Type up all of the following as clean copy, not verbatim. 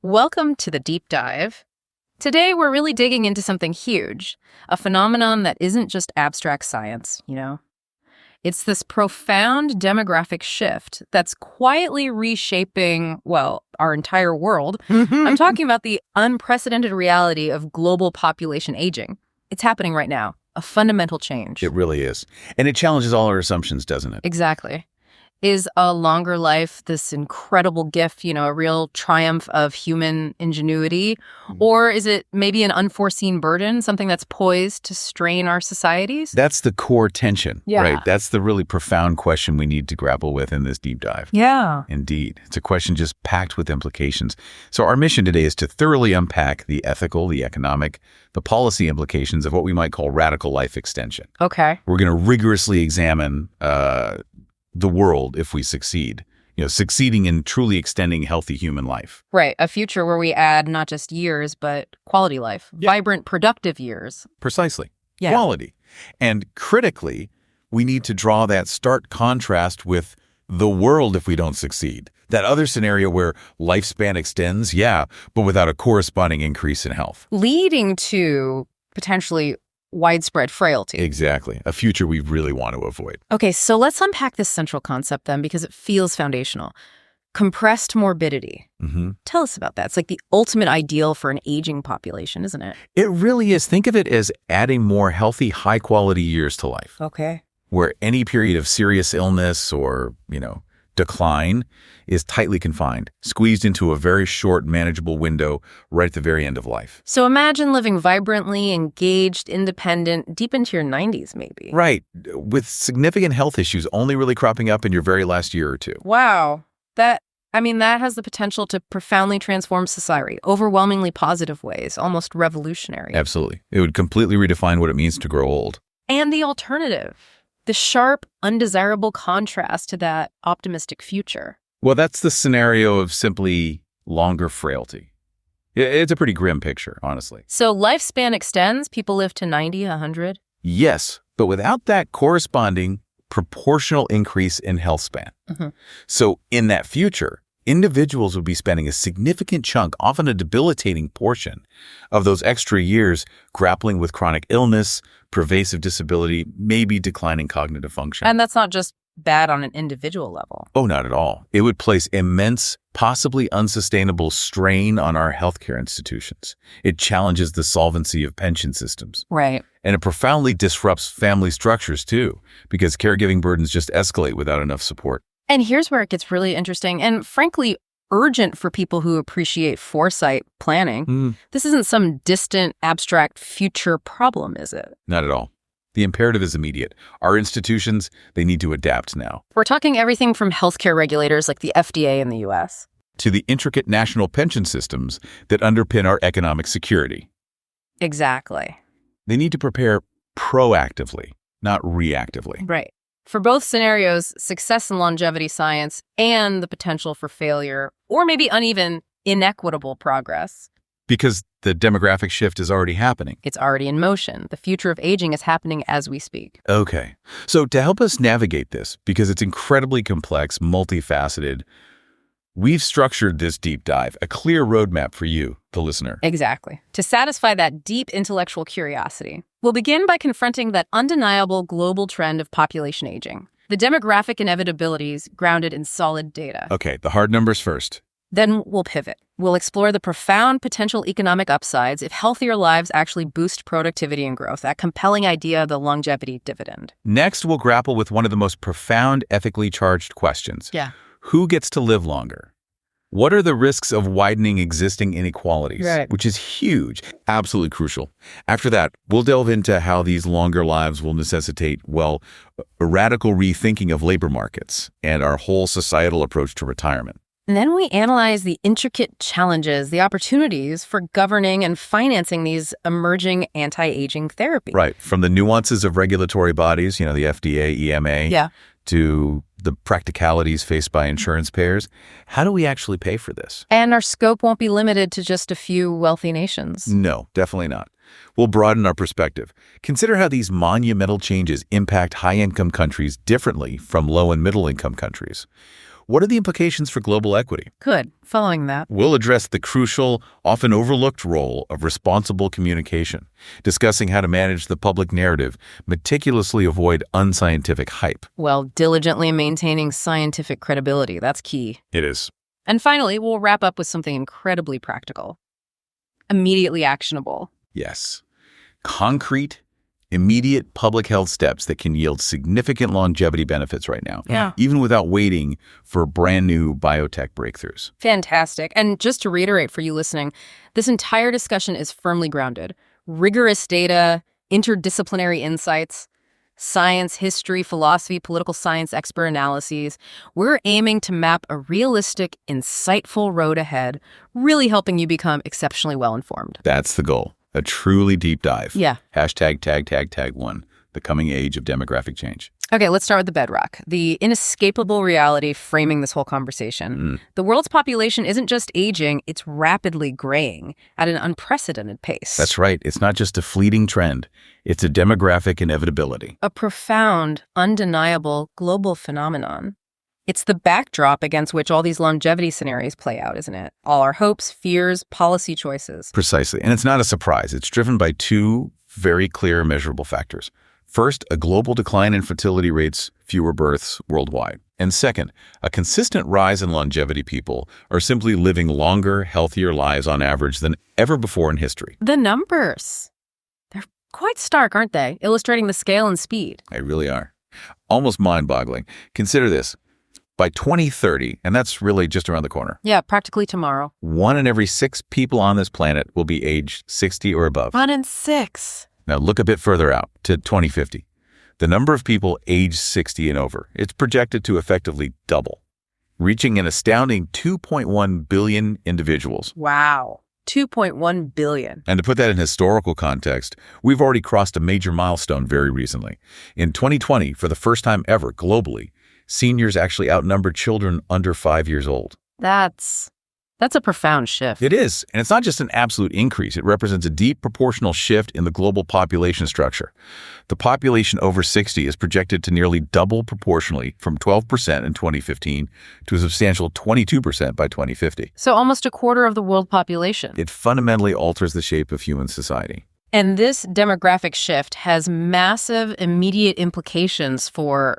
Welcome to the deep dive. Today, we're really digging into something huge, a phenomenon that isn't just abstract science. It's this profound demographic shift that's quietly reshaping, well, our entire world. I'm talking about the unprecedented reality of global population aging. It's happening right now, a fundamental change. It really is. And it challenges all our assumptions, doesn't it? Exactly. Is a longer life this incredible gift, a real triumph of human ingenuity? Or is it maybe an unforeseen burden, something that's poised to strain our societies? That's the core tension, Yeah. right? That's the really profound question we need to grapple with in this deep dive. Yeah. Indeed. It's a question just packed with implications. So our mission today is to thoroughly unpack the ethical, the economic, the policy implications of what we might call radical life extension. Okay. We're going to rigorously examine the world if we succeed, succeeding in truly extending healthy human life. Right. A future where we add not just years, but quality life, vibrant, productive years. Precisely. Yeah. Quality. And critically, we need to draw that stark contrast with the world if we don't succeed. That other scenario where lifespan extends, but without a corresponding increase in health. Leading to potentially widespread frailty. Exactly. A future we really want to avoid. Okay, so let's unpack this central concept then, because it feels foundational. Compressed morbidity. Tell us about that. It's like the ultimate ideal for an aging population, isn't it? It really is. Think of it as adding more healthy, high-quality years to life. Okay. Where any period of serious illness or, decline is tightly confined, squeezed into a very short, manageable window right at the very end of life. So imagine living vibrantly, engaged, independent, deep into your 90s, maybe. Right, with significant health issues only really cropping up in your very last year or two. Wow. That has the potential to profoundly transform society, overwhelmingly positive ways, almost revolutionary. Absolutely. It would completely redefine what it means to grow old. And the alternative, the sharp, undesirable contrast to that optimistic future. Well, that's the scenario of simply longer frailty. It's a pretty grim picture, honestly. So lifespan extends, people live to 90, 100? Yes, but without that corresponding proportional increase in health span. So in that future, individuals would be spending a significant chunk, often a debilitating portion, of those extra years grappling with chronic illness, pervasive disability, maybe declining cognitive function. And that's not just bad on an individual level. Oh, not at all. It would place immense, possibly unsustainable strain on our healthcare institutions. It challenges the solvency of pension systems. Right. And it profoundly disrupts family structures, too, because caregiving burdens just escalate without enough support. And here's where it gets really interesting and frankly urgent for people who appreciate foresight planning. This isn't some distant, abstract future problem, is it? Not at all. The imperative is immediate. Our institutions, they need to adapt now. We're talking everything from healthcare regulators like the FDA in the U.S. to the intricate national pension systems that underpin our economic security. Exactly. They need to prepare proactively, not reactively. Right. For both scenarios, success in longevity science and the potential for failure, or maybe uneven, inequitable progress. Because the demographic shift is already happening. It's already in motion. The future of aging is happening as we speak. Okay. So to help us navigate this, because it's incredibly complex, multifaceted, we've structured this deep dive, a clear roadmap for you, the listener. Exactly. To satisfy that deep intellectual curiosity, we'll begin by confronting that undeniable global trend of population aging, the demographic inevitabilities grounded in solid data. Okay, the hard numbers first. Then we'll pivot. We'll explore the profound potential economic upsides if healthier lives actually boost productivity and growth, that compelling idea of the longevity dividend. Next, we'll grapple with one of the most profound ethically charged questions. Yeah. Who gets to live longer? What are the risks of widening existing inequalities? Right. Which is huge, absolutely crucial. After that, we'll delve into how these longer lives will necessitate, a radical rethinking of labor markets and our whole societal approach to retirement. And then we analyze the intricate challenges, the opportunities for governing and financing these emerging anti-aging therapies. Right. From the nuances of regulatory bodies, the FDA, EMA, to the practicalities faced by insurance payers. How do we actually pay for this? And our scope won't be limited to just a few wealthy nations. No, definitely not. We'll broaden our perspective. Consider how these monumental changes impact high-income countries differently from low- and middle-income countries. what are the implications for global equity? Good. Following that. We'll address the crucial, often overlooked role of responsible communication, discussing how to manage the public narrative, meticulously avoid unscientific hype. Well, diligently maintaining scientific credibility. That's key. It is. And finally, we'll wrap up with something incredibly practical. Immediately actionable. Yes. Concrete, immediate public health steps that can yield significant longevity benefits right now, even without waiting for brand new biotech breakthroughs. Fantastic. And just to reiterate for you listening, this entire discussion is firmly grounded. Rigorous data, interdisciplinary insights, science, history, philosophy, political science, expert analyses. We're aiming to map a realistic, insightful road ahead, really helping you become exceptionally well-informed. That's the goal. A truly deep dive. Yeah. #tag1, the coming age of demographic change. Okay, let's start with the bedrock, the inescapable reality framing this whole conversation. The world's population isn't just aging, it's rapidly graying at an unprecedented pace. That's right. It's not just a fleeting trend. It's a demographic inevitability. A profound, undeniable global phenomenon. It's the backdrop against which all these longevity scenarios play out, isn't it? All our hopes, fears, policy choices. Precisely. And it's not a surprise. It's driven by two very clear measurable factors. First, a global decline in fertility rates, fewer births worldwide. And second, a consistent rise in longevity. People are simply living longer, healthier lives on average than ever before in history. The numbers. They're quite stark, aren't they? Illustrating the scale and speed. They really are. Almost mind-boggling. Consider this. By 2030, and that's really just around the corner. Yeah, practically tomorrow. 1 in every 6 people on this planet will be aged 60 or above. 1 in 6. Now look a bit further out to 2050. The number of people aged 60 and over, it's projected to effectively double, reaching an astounding 2.1 billion individuals. Wow. 2.1 billion. And to put that in historical context, we've already crossed a major milestone very recently. In 2020, for the first time ever globally, seniors actually outnumbered children under 5 years old. That's a profound shift. It is. And it's not just an absolute increase. It represents a deep proportional shift in the global population structure. The population over 60 is projected to nearly double proportionally from 12% in 2015 to a substantial 22% by 2050. So almost a quarter of the world population. It fundamentally alters the shape of human society. And this demographic shift has massive immediate implications for,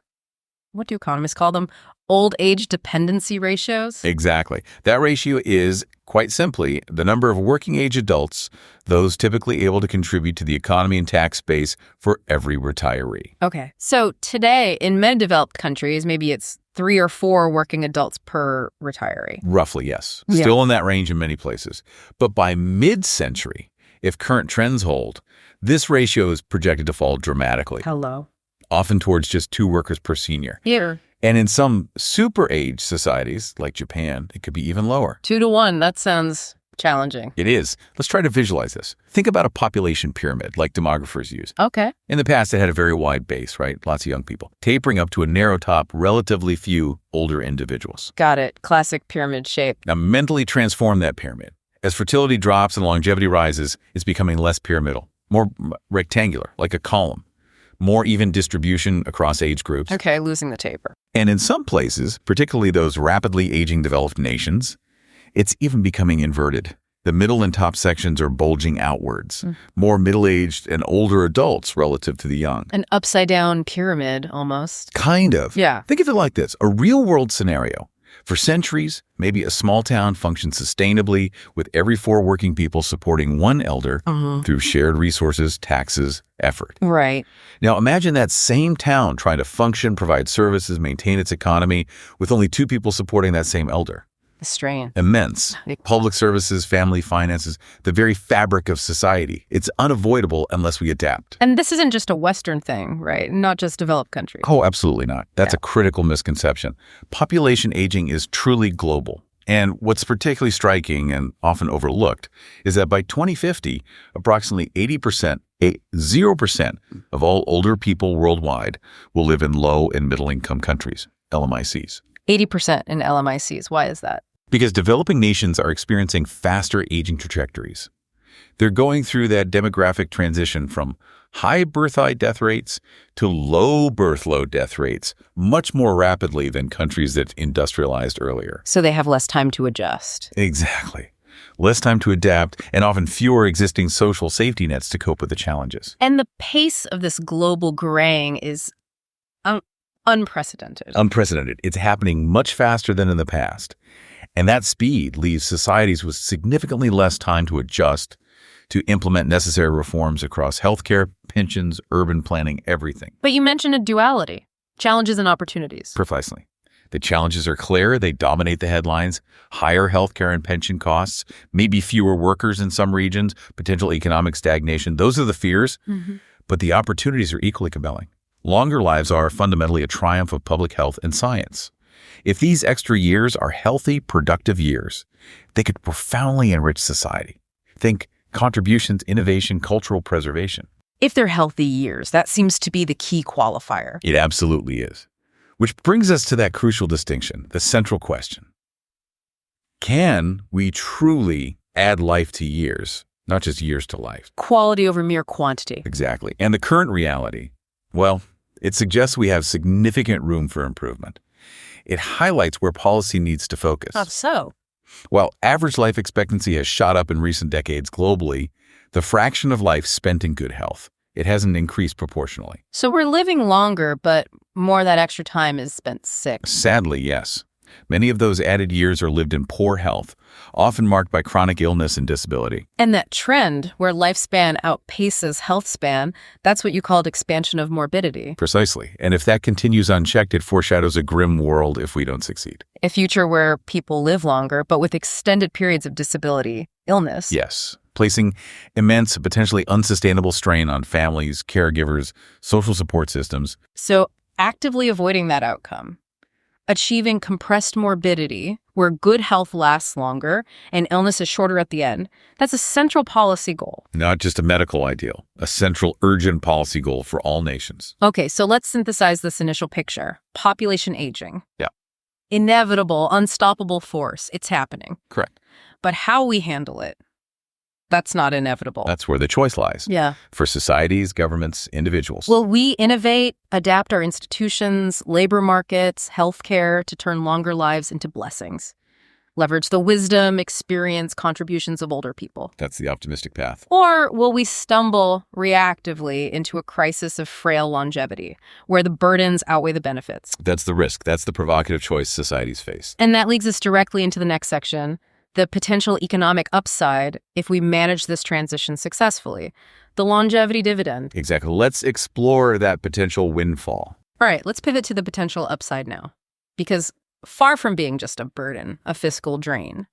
what do economists call them? Old age dependency ratios? Exactly. That ratio is, quite simply, the number of working age adults, those typically able to contribute to the economy and tax base for every retiree. Okay. So today, in many developed countries, maybe it's 3 or 4 working adults per retiree. Roughly, yes. Still in that range in many places. But by mid-century, if current trends hold, this ratio is projected to fall dramatically. Hello. Often towards just 2 workers per senior. Here. And in some super-age societies, like Japan, it could be even lower. 2 to 1, that sounds challenging. It is. Let's try to visualize this. Think about a population pyramid, like demographers use. Okay. In the past, it had a very wide base, right? Lots of young people. Tapering up to a narrow top, relatively few older individuals. Got it. Classic pyramid shape. Now, mentally transform that pyramid. As fertility drops and longevity rises, it's becoming less pyramidal, more rectangular, like a column. More even distribution across age groups. Okay, losing the taper. And in some places, particularly those rapidly aging developed nations, it's even becoming inverted. The middle and top sections are bulging outwards. More middle-aged and older adults relative to the young. An upside-down pyramid, almost. Kind of. Yeah. Think of it like this. A real-world scenario. For centuries, maybe a small town functioned sustainably with every 4 working people supporting 1 elder through shared resources, taxes, effort. Right. Now imagine that same town trying to function, provide services, maintain its economy with only 2 people supporting that same elder. The strain. Immense. Public services, family finances, the very fabric of society. It's unavoidable unless we adapt. And this isn't just a Western thing, right? Not just developed countries. Oh, absolutely not. That's a critical misconception. Population aging is truly global. And what's particularly striking and often overlooked is that by 2050, approximately 0% of all older people worldwide will live in low and middle income countries, LMICs. 80% in LMICs. Why is that? Because developing nations are experiencing faster aging trajectories. They're going through that demographic transition from high birth height death rates to low birth load death rates much more rapidly than countries that industrialized earlier. So they have less time to adjust. Exactly. Less time to adapt and often fewer existing social safety nets to cope with the challenges. And the pace of this global graying is unprecedented. Unprecedented. It's happening much faster than in the past. And that speed leaves societies with significantly less time to adjust, to implement necessary reforms across healthcare, pensions, urban planning, everything. But you mentioned a duality, challenges and opportunities. Precisely. The challenges are clear. They dominate the headlines. Higher healthcare and pension costs, maybe fewer workers in some regions, potential economic stagnation. Those are the fears. But the opportunities are equally compelling. Longer lives are fundamentally a triumph of public health and science. If these extra years are healthy, productive years, they could profoundly enrich society. Think contributions, innovation, cultural preservation. If they're healthy years, that seems to be the key qualifier. It absolutely is. Which brings us to that crucial distinction, the central question. Can we truly add life to years, not just years to life? Quality over mere quantity. Exactly. And the current reality, well, it suggests we have significant room for improvement. It highlights where policy needs to focus. How so? While average life expectancy has shot up in recent decades globally, the fraction of life spent in good health, it hasn't increased proportionally. So we're living longer, but more of that extra time is spent sick. Sadly, yes. Many of those added years are lived in poor health, often marked by chronic illness and disability. And that trend where lifespan outpaces health span, that's what you called expansion of morbidity. Precisely. And if that continues unchecked, it foreshadows a grim world if we don't succeed. A future where people live longer, but with extended periods of disability, illness. Yes, placing immense, potentially unsustainable strain on families, caregivers, social support systems. So actively avoiding that outcome, achieving compressed morbidity, where good health lasts longer and illness is shorter at the end, that's a central policy goal. Not just a medical ideal, a central urgent policy goal for all nations. Okay, so let's synthesize this initial picture. Population aging. Yeah. Inevitable, unstoppable force. It's happening. Correct. But how we handle it, that's not inevitable. That's where the choice lies. Yeah. For societies, governments, individuals. Will we innovate, adapt our institutions, labor markets, healthcare to turn longer lives into blessings? Leverage the wisdom, experience, contributions of older people? That's the optimistic path. Or will we stumble reactively into a crisis of frail longevity, where the burdens outweigh the benefits? That's the risk. That's the provocative choice societies face. And that leads us directly into the next section, the potential economic upside if we manage this transition successfully, the longevity dividend. Exactly. Let's explore that potential windfall. All right, let's pivot to the potential upside now. Because far from being just a burden, a fiscal drain,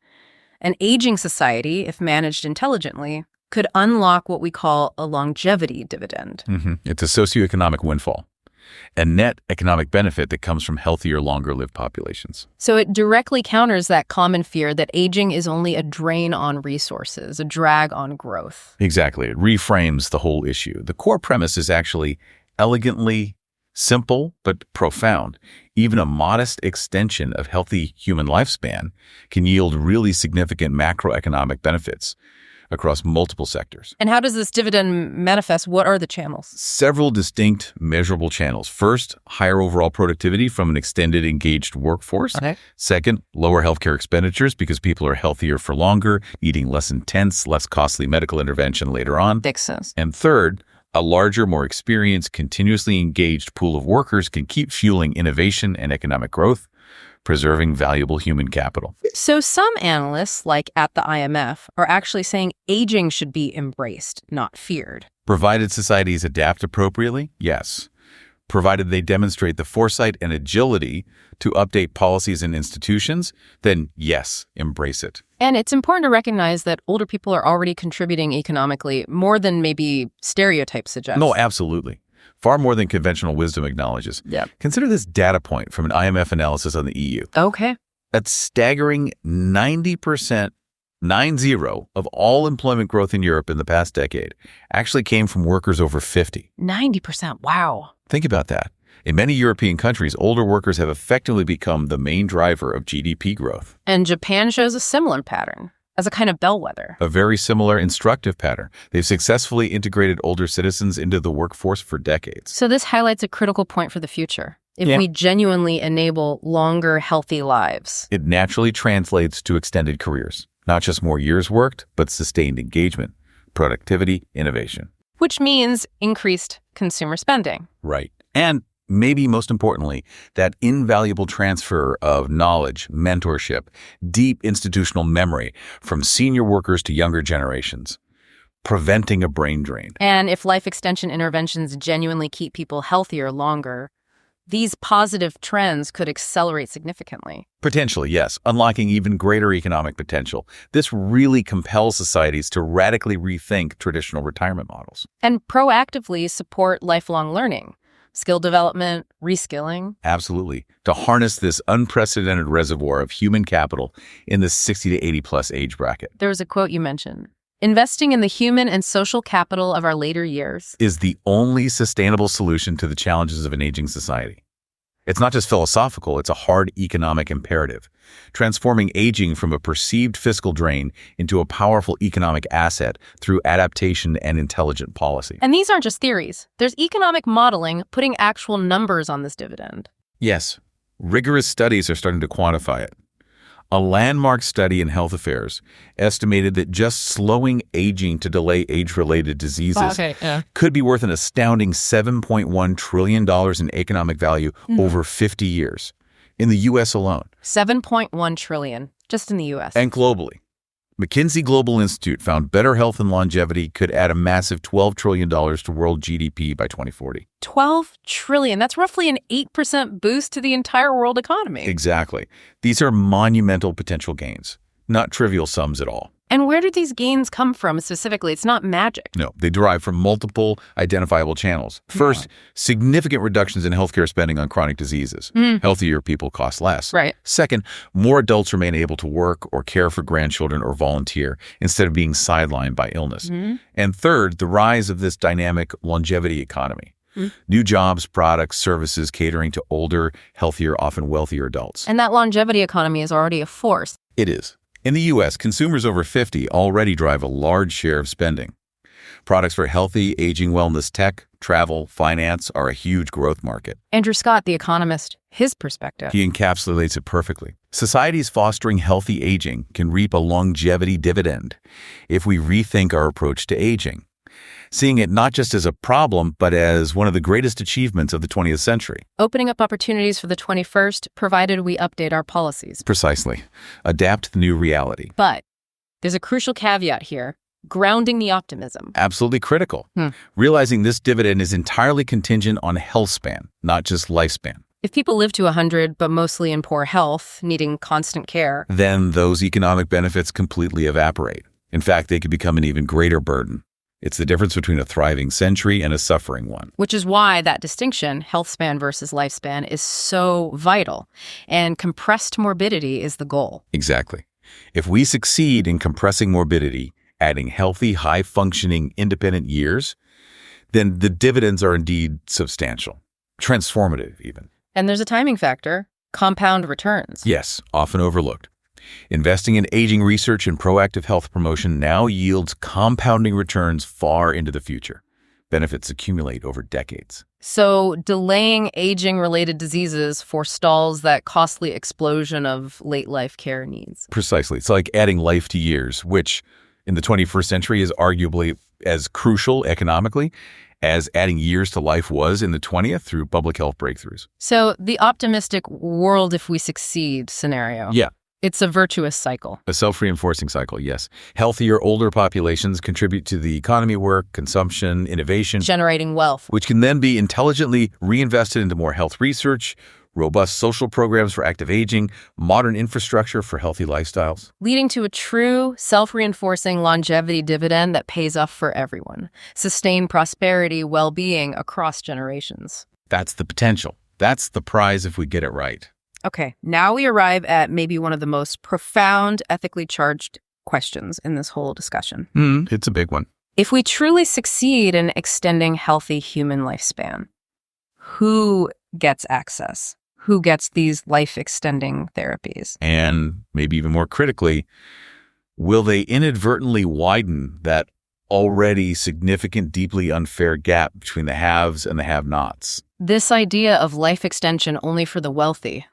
an aging society, if managed intelligently, could unlock what we call a longevity dividend. It's a socioeconomic windfall, a net economic benefit that comes from healthier, longer-lived populations. So it directly counters that common fear that aging is only a drain on resources, a drag on growth. Exactly. It reframes the whole issue. The core premise is actually elegantly simple but profound. Even a modest extension of healthy human lifespan can yield really significant macroeconomic benefits across multiple sectors. And how does this dividend manifest? What are the channels? Several distinct measurable channels. First, higher overall productivity from an extended engaged workforce. Okay. Second, lower healthcare expenditures because people are healthier for longer, needing less intense, less costly medical intervention later on. Makes sense. And third, a larger, more experienced, continuously engaged pool of workers can keep fueling innovation and economic growth, preserving valuable human capital. So some analysts, like at the IMF, are actually saying aging should be embraced, not feared. Provided societies adapt appropriately, yes. Provided they demonstrate the foresight and agility to update policies and institutions, then yes, embrace it. And it's important to recognize that older people are already contributing economically more than maybe stereotypes suggest. No, absolutely. Far more than conventional wisdom acknowledges. Yep. Consider this data point from an IMF analysis on the EU. Okay. A staggering 90%, 90, of all employment growth in Europe in the past decade actually came from workers over 50. 90%. Wow. Think about that. In many European countries, older workers have effectively become the main driver of GDP growth. And Japan shows a similar pattern. as a kind of bellwether. A very similar instructive pattern. They've successfully integrated older citizens into the workforce for decades. So this highlights a critical point for the future. If we genuinely enable longer, healthy lives, it naturally translates to extended careers. Not just more years worked, but sustained engagement, productivity, innovation. Which means increased consumer spending. Right. And maybe most importantly, that invaluable transfer of knowledge, mentorship, deep institutional memory from senior workers to younger generations, preventing a brain drain. And if life extension interventions genuinely keep people healthier longer, these positive trends could accelerate significantly. Potentially, yes, unlocking even greater economic potential. This really compels societies to radically rethink traditional retirement models. And proactively support lifelong learning, skill development, reskilling. Absolutely. To harness this unprecedented reservoir of human capital in the 60 to 80 plus age bracket. There was a quote you mentioned. Investing in the human and social capital of our later years is the only sustainable solution to the challenges of an aging society. It's not just philosophical, it's a hard economic imperative, transforming aging from a perceived fiscal drain into a powerful economic asset through adaptation and intelligent policy. And these aren't just theories. There's economic modeling putting actual numbers on this dividend. Yes, rigorous studies are starting to quantify it. A landmark study in health affairs estimated that just slowing aging to delay age-related diseases could be worth an astounding $7.1 trillion in economic value over 50 years in the U.S. alone. $7.1 trillion just in the U.S. And globally. McKinsey Global Institute found better health and longevity could add a massive $12 trillion to world GDP by 2040. $12 trillion. That's roughly an 8% boost to the entire world economy. Exactly. These are monumental potential gains, not trivial sums at all. And where do these gains come from specifically? It's not magic. No, they derive from multiple identifiable channels. First, significant reductions in healthcare spending on chronic diseases. Healthier people cost less. Right. Second, more adults remain able to work or care for grandchildren or volunteer instead of being sidelined by illness. And third, the rise of this dynamic longevity economy. New jobs, products, services catering to older, healthier, often wealthier adults. And that longevity economy is already a force. It is. In the U.S., consumers over 50 already drive a large share of spending. Products for healthy, aging wellness tech, travel, finance are a huge growth market. Andrew Scott, the economist, his perspective. He encapsulates it perfectly. Societies fostering healthy aging can reap a longevity dividend if we rethink our approach to aging, seeing it not just as a problem, but as one of the greatest achievements of the 20th century. Opening up opportunities for the 21st, provided we update our policies. Precisely. Adapt to the new reality. But there's a crucial caveat here, grounding the optimism. Absolutely critical. Realizing this dividend is entirely contingent on health span, not just lifespan. If people live to 100, but mostly in poor health, needing constant care, then those economic benefits completely evaporate. In fact, they could become an even greater burden. It's the difference between a thriving century and a suffering one. Which is why that distinction, health span versus lifespan, is so vital. And compressed morbidity is the goal. Exactly. If we succeed in compressing morbidity, adding healthy, high-functioning, independent years, then the dividends are indeed substantial, transformative even. And there's a timing factor, compound returns. Yes, often overlooked. Investing in aging research and proactive health promotion now yields compounding returns far into the future. Benefits accumulate over decades. So delaying aging-related diseases forestalls that costly explosion of late-life care needs. Precisely. It's like adding life to years, which in the 21st century is arguably as crucial economically as adding years to life was in the 20th through public health breakthroughs. So the optimistic world if we succeed scenario. Yeah. It's a virtuous cycle. A self-reinforcing cycle, yes. Healthier, older populations contribute to the economy, work, consumption, innovation. Generating wealth. Which can then be intelligently reinvested into more health research, robust social programs for active aging, modern infrastructure for healthy lifestyles. Leading to a true self-reinforcing longevity dividend that pays off for everyone. Sustained prosperity, well-being across generations. That's the potential. That's the prize if we get it right. Okay, now we arrive at maybe one of the most profound, ethically charged questions in this whole discussion. It's a big one. If we truly succeed in extending healthy human lifespan, who gets access? Who gets these life-extending therapies? And maybe even more critically, Will they inadvertently widen that already significant, deeply unfair gap between the haves and the have-nots? This idea of life extension only for the wealthy,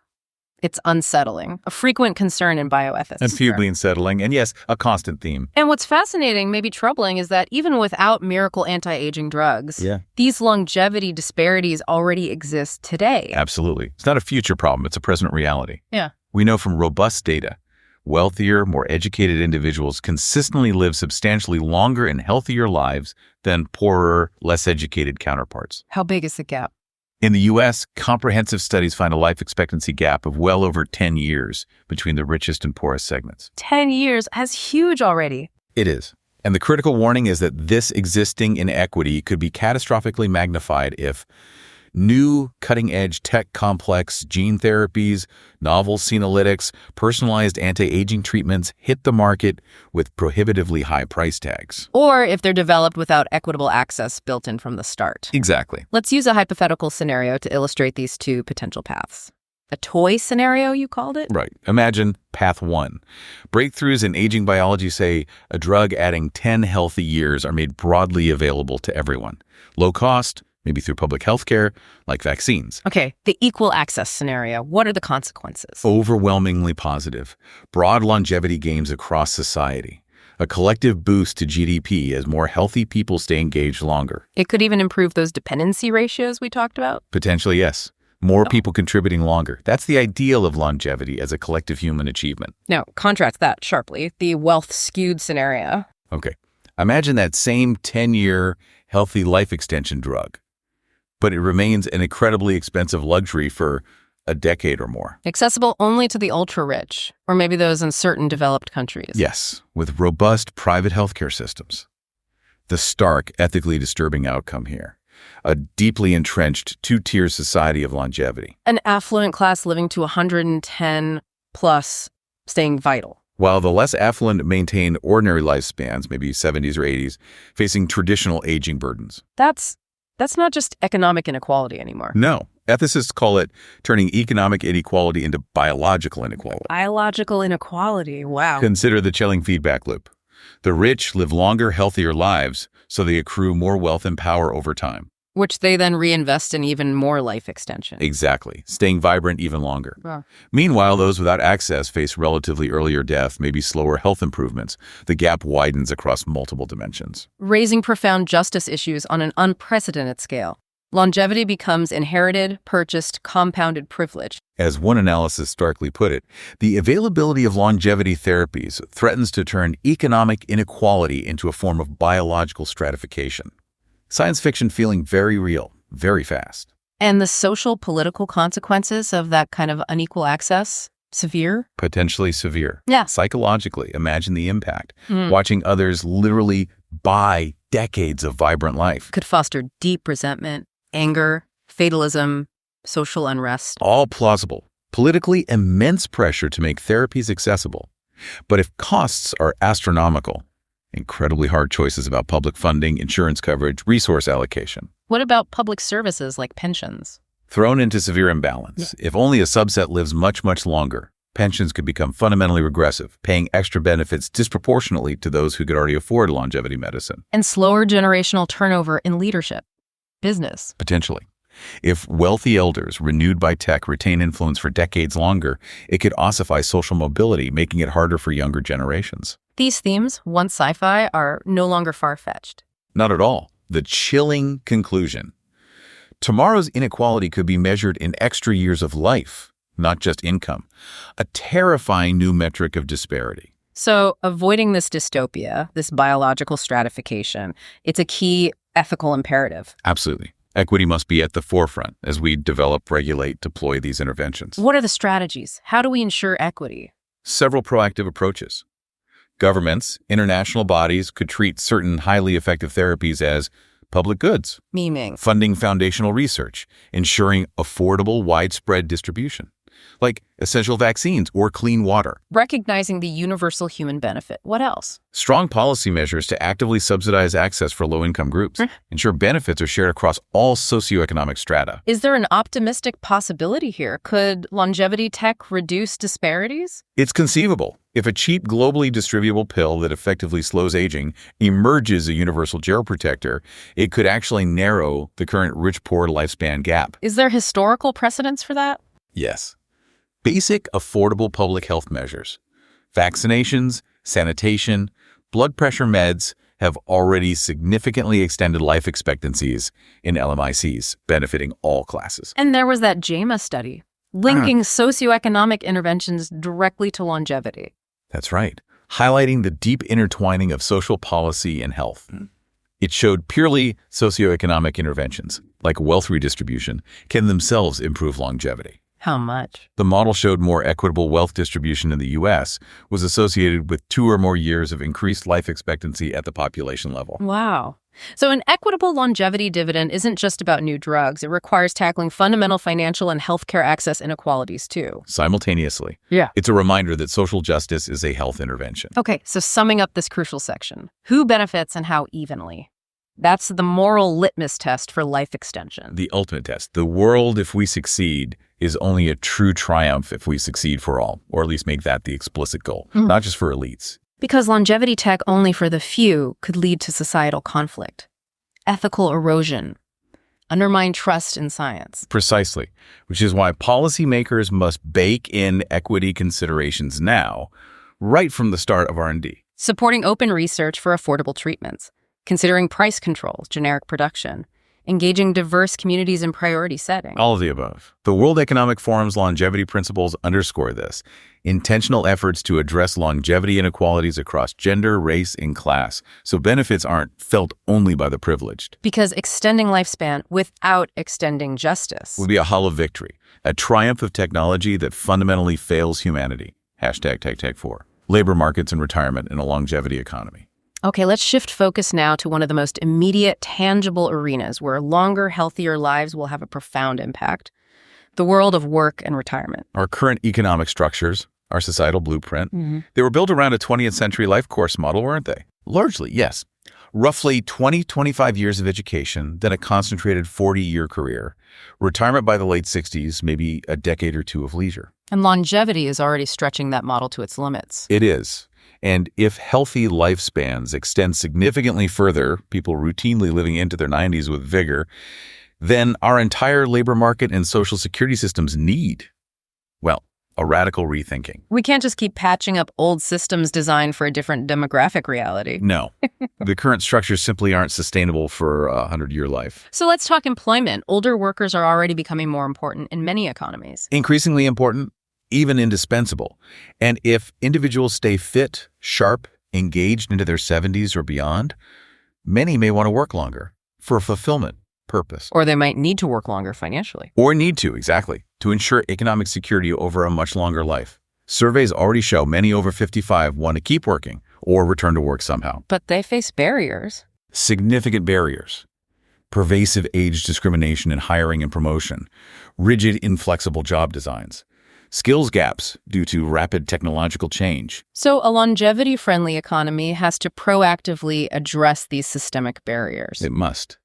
it's unsettling, a frequent concern in bioethics. And feebly unsettling, and yes, a constant theme. And what's fascinating, maybe troubling, is that even without miracle anti-aging drugs, these longevity disparities already exist today. Absolutely. It's not a future problem, it's a present reality. Yeah. We know from robust data, wealthier, more educated individuals consistently live substantially longer and healthier lives than poorer, less educated counterparts. How big is the gap? In the U.S., comprehensive studies find a life expectancy gap of well over 10 years between the richest and poorest segments. 10 years? That's huge already. It is. And the critical warning is that this existing inequity could be catastrophically magnified if new cutting-edge tech complex gene therapies, novel senolytics, personalized anti-aging treatments hit the market with prohibitively high price tags. Or if they're developed without equitable access built in from the start. Exactly. Let's use a hypothetical scenario to illustrate these two potential paths. A toy scenario, you called it? Right. Imagine path 1. Breakthroughs in aging biology say a drug adding 10 healthy years are made broadly available to everyone. Low cost, maybe through public health care, like vaccines. Okay, the equal access scenario. What are the consequences? Overwhelmingly positive. Broad longevity gains across society. A collective boost to GDP as more healthy people stay engaged longer. It could even improve those dependency ratios we talked about? Potentially, yes. More people contributing longer. That's the ideal of longevity as a collective human achievement. Now, contrast that sharply. The wealth-skewed scenario. Okay. Imagine that same 10-year healthy life extension drug, but it remains an incredibly expensive luxury for a decade or more. Accessible only to the ultra-rich, or maybe those in certain developed countries. Yes, with robust private healthcare systems. The stark, ethically disturbing outcome here. A deeply entrenched two-tier society of longevity. An affluent class living to 110 plus, staying vital. While the less affluent maintain ordinary lifespans, maybe 70s or 80s, facing traditional aging burdens. That's not just economic inequality anymore. No. Ethicists call it turning economic inequality into biological inequality. Biological inequality, wow. Consider the chilling feedback loop. The rich live longer, healthier lives, so they accrue more wealth and power over time. Which they then reinvest in even more life extension. Exactly, staying vibrant even longer. Wow. Meanwhile, those without access face relatively earlier death, maybe slower health improvements. The gap widens across multiple dimensions. Raising profound justice issues on an unprecedented scale. Longevity becomes inherited, purchased, compounded privilege. As one analysis starkly put it, the availability of longevity therapies threatens to turn economic inequality into a form of biological stratification. Science fiction feeling very real, very fast. And the social, political consequences of that kind of unequal access? Severe? Potentially severe. Yeah. Psychologically, imagine the impact. Watching others literally buy decades of vibrant life. Could foster deep resentment, anger, fatalism, social unrest. All plausible. Politically, immense pressure to make therapies accessible. But if costs are astronomical, incredibly hard choices about public funding, insurance coverage, resource allocation. What about public services like pensions? Thrown into severe imbalance. If only a subset lives much, much longer, pensions could become fundamentally regressive, paying extra benefits disproportionately to those who could already afford longevity medicine. And slower generational turnover in leadership. Business. Potentially. If wealthy elders, renewed by tech, retain influence for decades longer, it could ossify social mobility, making it harder for younger generations. These themes, once sci-fi, are no longer far-fetched. Not at all. The chilling conclusion. Tomorrow's inequality could be measured in extra years of life, not just income. A terrifying new metric of disparity. So avoiding this dystopia, this biological stratification, it's a key ethical imperative. Absolutely. Equity must be at the forefront as we develop, regulate, deploy these interventions. What are the strategies? How do we ensure equity? Several proactive approaches. Governments, international bodies could treat certain highly effective therapies as public goods. Meaning? Funding foundational research, ensuring affordable, widespread distribution, like essential vaccines or clean water. Recognizing the universal human benefit. What else? Strong policy measures to actively subsidize access for low-income groups. Ensure benefits are shared across all socioeconomic strata. Is there an optimistic possibility here? Could longevity tech reduce disparities? It's conceivable. If a cheap, globally distributable pill that effectively slows aging emerges a universal geroprotector, it could actually narrow the current rich-poor lifespan gap. Is there historical precedence for that? Yes. Basic, affordable public health measures, vaccinations, sanitation, blood pressure meds have already significantly extended life expectancies in LMICs, benefiting all classes. And there was that JAMA study, linking socioeconomic interventions directly to longevity. That's right, highlighting the deep intertwining of social policy and health. It showed purely socioeconomic interventions, like wealth redistribution, can themselves improve longevity. How much? The model showed more equitable wealth distribution in the U.S. was associated with 2 or more years of increased life expectancy at the population level. Wow. So an equitable longevity dividend isn't just about new drugs. It requires tackling fundamental financial and healthcare access inequalities, too. Simultaneously. Yeah. It's a reminder that social justice is a health intervention. Okay, so summing up this crucial section, who benefits and how evenly? That's the moral litmus test for life extension. The ultimate test. The world, if we succeed, is only a true triumph if we succeed for all, or at least make that the explicit goal, not just for elites. Because longevity tech only for the few could lead to societal conflict, ethical erosion, undermine trust in science. Precisely, which is why policymakers must bake in equity considerations now, right from the start of R&D. Supporting open research for affordable treatments, considering price controls, generic production, engaging diverse communities in priority setting. All of the above. The World Economic Forum's longevity principles underscore this. Intentional efforts to address longevity inequalities across gender, race, and class, so benefits aren't felt only by the privileged. Because extending lifespan without extending justice Would be a hollow victory, a triumph of technology that fundamentally fails humanity. #TechTech4. Labor markets and retirement in a longevity economy. Okay, let's shift focus now to one of the most immediate, tangible arenas where longer, healthier lives will have a profound impact: the world of work and retirement. Our current economic structures, our societal blueprint, they were built around a 20th century life course model, weren't they? Largely, yes. Roughly 25 years of education, then a concentrated 40-year career. Retirement by the late 60s, maybe a decade or two of leisure. And longevity is already stretching that model to its limits. It is. And if healthy lifespans extend significantly further, people routinely living into their 90s with vigor, then our entire labor market and social security systems need, well, a radical rethinking. We can't just keep patching up old systems designed for a different demographic reality. No. The current structures simply aren't sustainable for a 100-year life. So let's talk employment. Older workers are already becoming more important in many economies. Increasingly important, even indispensable. And if individuals stay fit, sharp, engaged into their 70s or beyond, many may want to work longer for fulfillment, purpose. Or they might need to work longer financially. Or need to, exactly, to ensure economic security over a much longer life. Surveys already show many over 55 want to keep working or return to work somehow. But they face barriers. Significant barriers. Pervasive age discrimination in hiring and promotion. Rigid, inflexible job designs. Skills gaps due to rapid technological change. So a longevity-friendly economy has to proactively address these systemic barriers. It must.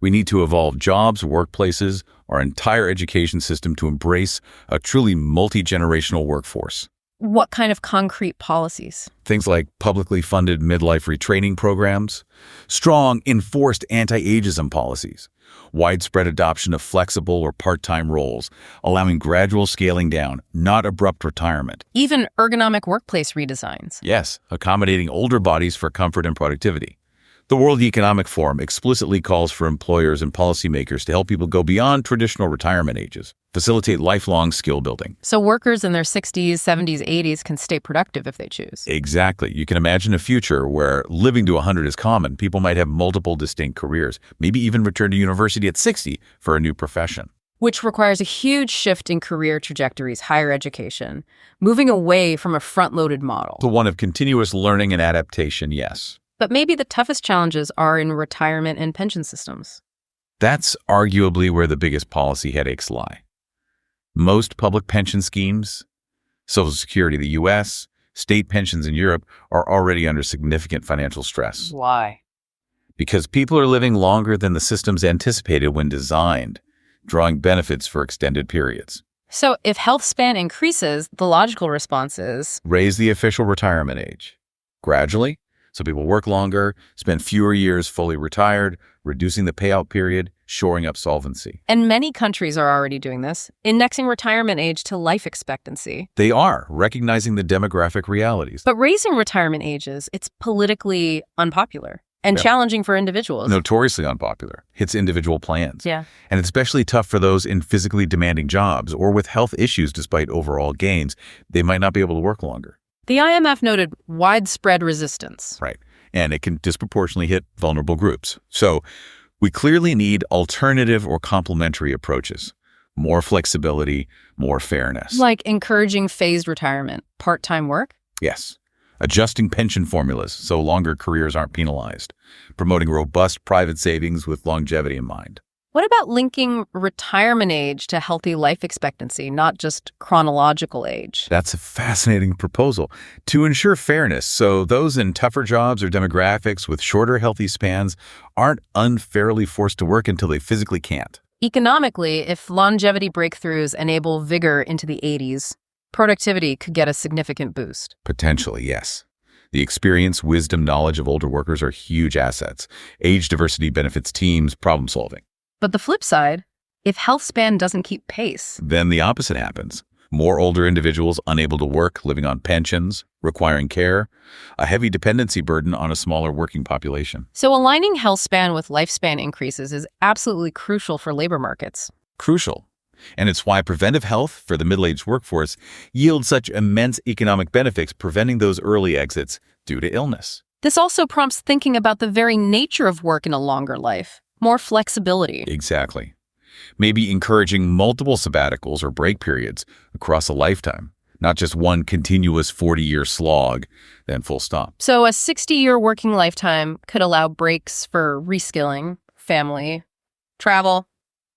We need to evolve jobs, workplaces, our entire education system to embrace a truly multi-generational workforce. What kind of concrete policies? Things like publicly funded midlife retraining programs, strong, enforced anti-ageism policies, widespread adoption of flexible or part-time roles, allowing gradual scaling down, not abrupt retirement. Even ergonomic workplace redesigns. Yes, accommodating older bodies for comfort and productivity. The World Economic Forum explicitly calls for employers and policymakers to help people go beyond traditional retirement ages, facilitate lifelong skill building. So workers in their 60s, 70s, 80s can stay productive if they choose. Exactly. You can imagine a future where living to 100 is common. People might have multiple distinct careers, maybe even return to university at 60 for a new profession. Which requires a huge shift in career trajectories, higher education, moving away from a front-loaded model. To one of continuous learning and adaptation, yes. But maybe the toughest challenges are in retirement and pension systems. That's arguably where the biggest policy headaches lie. Most public pension schemes, Social Security in the U.S., state pensions in Europe, are already under significant financial stress. Why? Because people are living longer than the systems anticipated when designed, drawing benefits for extended periods. So if health span increases, the logical response is Raise the official retirement age gradually, so people work longer, spend fewer years fully retired, reducing the payout period, shoring up solvency. and many countries are already doing this, indexing retirement age to life expectancy. They are recognizing the demographic realities. But raising retirement ages, it's politically unpopular and challenging for individuals. Notoriously unpopular, hits individual plans. Yeah. And it's especially tough for those in physically demanding jobs or with health issues despite overall gains. They might not be able to work longer. The IMF noted widespread resistance. Right. And it can disproportionately hit vulnerable groups. So we clearly need alternative or complementary approaches. More flexibility, more fairness. Like encouraging phased retirement, part-time work. Yes. Adjusting pension formulas so longer careers aren't penalized. Promoting robust private savings with longevity in mind. What about linking retirement age to healthy life expectancy, not just chronological age? That's a fascinating proposal. To ensure fairness, so those in tougher jobs or demographics with shorter healthy spans aren't unfairly forced to work until they physically can't. Economically, if longevity breakthroughs enable vigor into the 80s, productivity could get a significant boost. Potentially, yes. The experience, wisdom, knowledge of older workers are huge assets. Age diversity benefits teams, problem solving. But the flip side, if health span doesn't keep pace, Then the opposite happens. More older individuals unable to work, living on pensions, requiring care, a heavy dependency burden on a smaller working population. so aligning health span with lifespan increases is absolutely crucial for labor markets. Crucial. And it's why preventive health for the middle-aged workforce yields such immense economic benefits, preventing those early exits due to illness. This also prompts thinking about the very nature of work in a longer life, more flexibility. Exactly. Maybe encouraging multiple sabbaticals or break periods across a lifetime, not just one continuous 40-year slog, then full stop. So a 60-year working lifetime could allow breaks for reskilling, family, travel,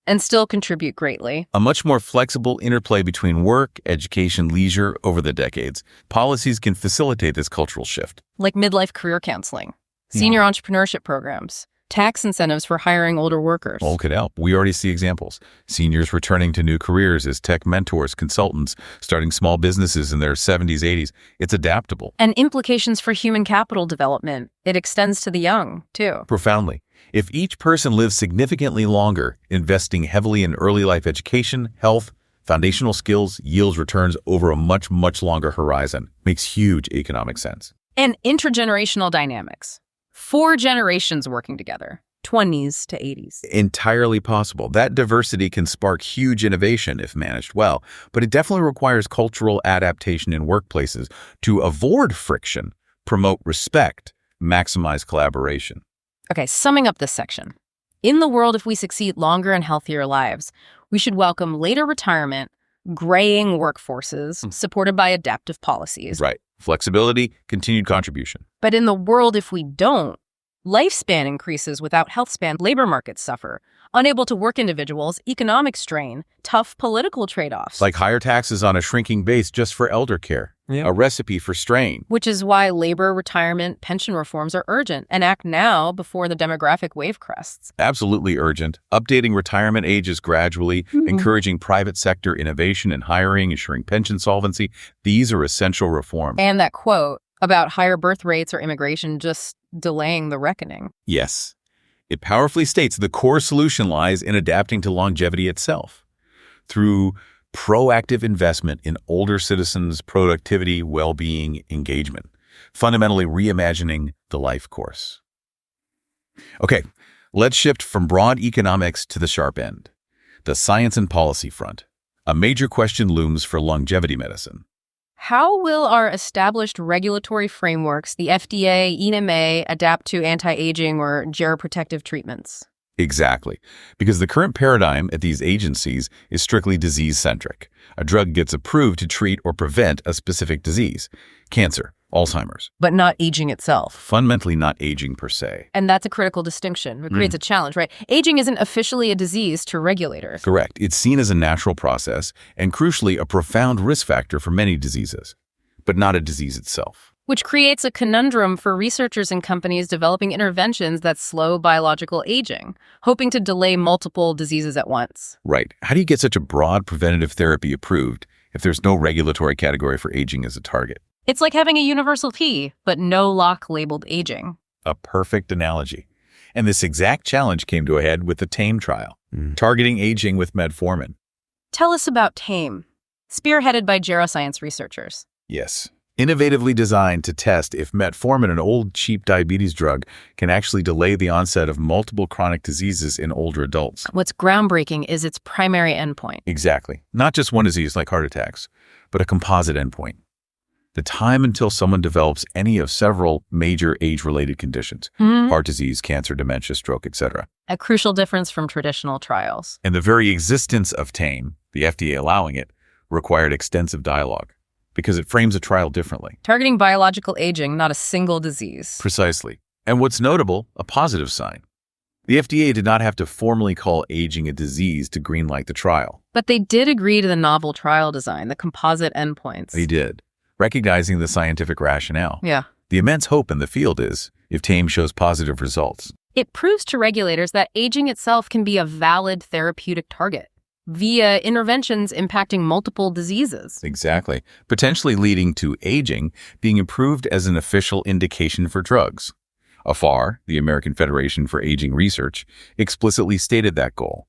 and still contribute greatly. A much more flexible interplay between work, education, leisure over the decades. Policies can facilitate this cultural shift. Like midlife career counseling, senior entrepreneurship programs, tax incentives for hiring older workers. All could help. We already see examples. Seniors returning to new careers as tech mentors, consultants, starting small businesses in their 70s, 80s. It's adaptable. And implications for human capital development. It extends to the young, too. Profoundly. If each person lives significantly longer, investing heavily in early life education, health, foundational skills, yields returns over a much, much longer horizon. Makes huge economic sense. And intergenerational dynamics. 4 generations working together, 20s to 80s. Entirely possible. That diversity can spark huge innovation if managed well, but it definitely requires cultural adaptation in workplaces to avoid friction, promote respect, maximize collaboration. Okay, summing up this section. In the world, if we succeed longer and healthier lives, we should welcome later retirement, graying workforces, supported by adaptive policies. Right. Flexibility, continued contribution. But in the world, if we don't, lifespan increases without health span, labor markets suffer, unable to work individuals, economic strain, tough political trade-offs. Like higher taxes on a shrinking base just for elder care. Yeah. A recipe for strain. Which is why labor, retirement, pension reforms are urgent and act now before the demographic wave crests. Absolutely urgent. Updating retirement ages gradually, encouraging private sector innovation and hiring, ensuring pension solvency. These are essential reforms. And that quote about higher birth rates or immigration just delaying the reckoning. Yes. It powerfully states the core solution lies in adapting to longevity itself through proactive investment in older citizens' productivity, well-being, engagement, fundamentally reimagining the life course. Okay, let's shift from broad economics to the sharp end, the science and policy front. A major question looms for longevity medicine. How will our established regulatory frameworks, the FDA, EMA, adapt to anti-aging or geroprotective treatments? Exactly, because the current paradigm at these agencies is strictly disease-centric. A drug gets approved to treat or prevent a specific disease, cancer, Alzheimer's, But not aging itself. fundamentally not aging per se. And that's a critical distinction. It creates a challenge, right? Aging isn't officially a disease to regulators. Correct. It's seen as a natural process and, crucially, a profound risk factor for many diseases, but not a disease itself. which creates a conundrum for researchers and companies developing interventions that slow biological aging, hoping to delay multiple diseases at once. Right. How do you get such a broad preventative therapy approved if there's no regulatory category for aging as a target? It's like having a universal key, but no lock labeled aging. A perfect analogy. And this exact challenge came to a head with the TAME trial, targeting aging with metformin. Tell us about TAME, spearheaded by geroscience researchers. Yes. Innovatively designed to test if metformin, an old, cheap diabetes drug, can actually delay the onset of multiple chronic diseases in older adults. What's groundbreaking is its primary endpoint. Exactly. Not just one disease like heart attacks, but a composite endpoint. The time until someone develops any of several major age-related conditions, heart disease, cancer, dementia, stroke, etc. A crucial difference from traditional trials. And the very existence of TAME, the FDA allowing it, required extensive dialogue because it frames a trial differently. Targeting biological aging, not a single disease. Precisely. And what's notable, a positive sign. The FDA did not have to formally call aging a disease to greenlight the trial. But they did agree to the novel trial design, the composite endpoints. They did, recognizing the scientific rationale. Yeah. The immense hope in the field is, if TAME shows positive results, it proves to regulators that aging itself can be a valid therapeutic target via interventions impacting multiple diseases. Exactly. Potentially leading to aging being approved as an official indication for drugs. AFAR, the American Federation for Aging Research, explicitly stated that goal.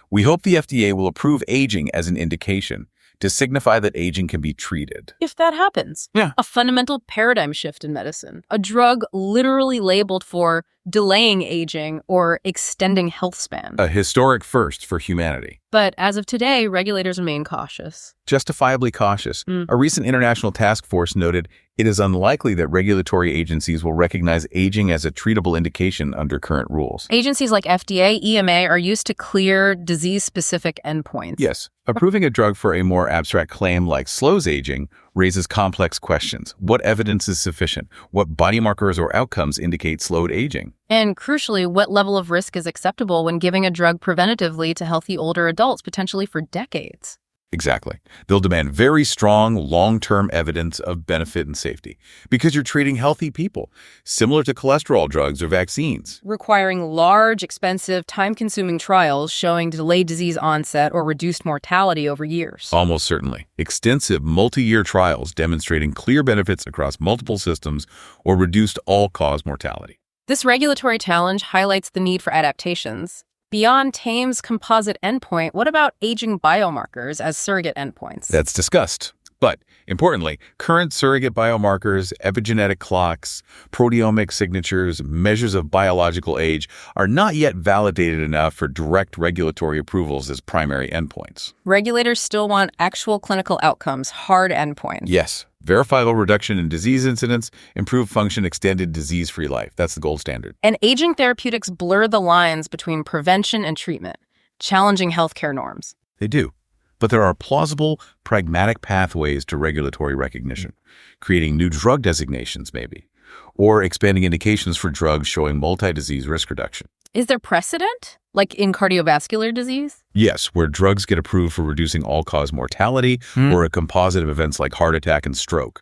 We hope the FDA will approve aging as an indication to signify that aging can be treated. If that happens, a fundamental paradigm shift in medicine, a drug literally labeled for delaying aging or extending health span. A historic first for humanity. But as of today, regulators remain cautious. Justifiably cautious. A recent international task force noted it is unlikely that regulatory agencies will recognize aging as a treatable indication under current rules. Agencies like FDA, EMA are used to clear disease-specific endpoints. Yes. Approving a drug for a more abstract claim like slows aging raises complex questions. What evidence is sufficient? What body markers or outcomes indicate slowed aging? And crucially, what level of risk is acceptable when giving a drug preventatively to healthy older adults, potentially for decades? Exactly. They'll demand very strong, long-term evidence of benefit and safety because you're treating healthy people, similar to cholesterol drugs or vaccines. Requiring large, expensive, time-consuming trials showing delayed disease onset or reduced mortality over years. Almost certainly. Extensive, multi-year trials demonstrating clear benefits across multiple systems or reduced all-cause mortality. This regulatory challenge highlights the need for adaptations. Beyond TAME's composite endpoint, what about aging biomarkers as surrogate endpoints? That's discussed. But importantly, current surrogate biomarkers, epigenetic clocks, proteomic signatures, measures of biological age are not yet validated enough for direct regulatory approvals as primary endpoints. Regulators still want actual clinical outcomes, hard endpoints. Yes. Verifiable reduction in disease incidence, improved function, extended disease-free life. That's the gold standard. And aging therapeutics blur the lines between prevention and treatment, challenging healthcare norms. They do. But there are plausible, pragmatic pathways to regulatory recognition, creating new drug designations maybe, or expanding indications for drugs showing multi-disease risk reduction. Is there precedent, like in cardiovascular disease? Yes, where drugs get approved for reducing all-cause mortality or a composite of events like heart attack and stroke.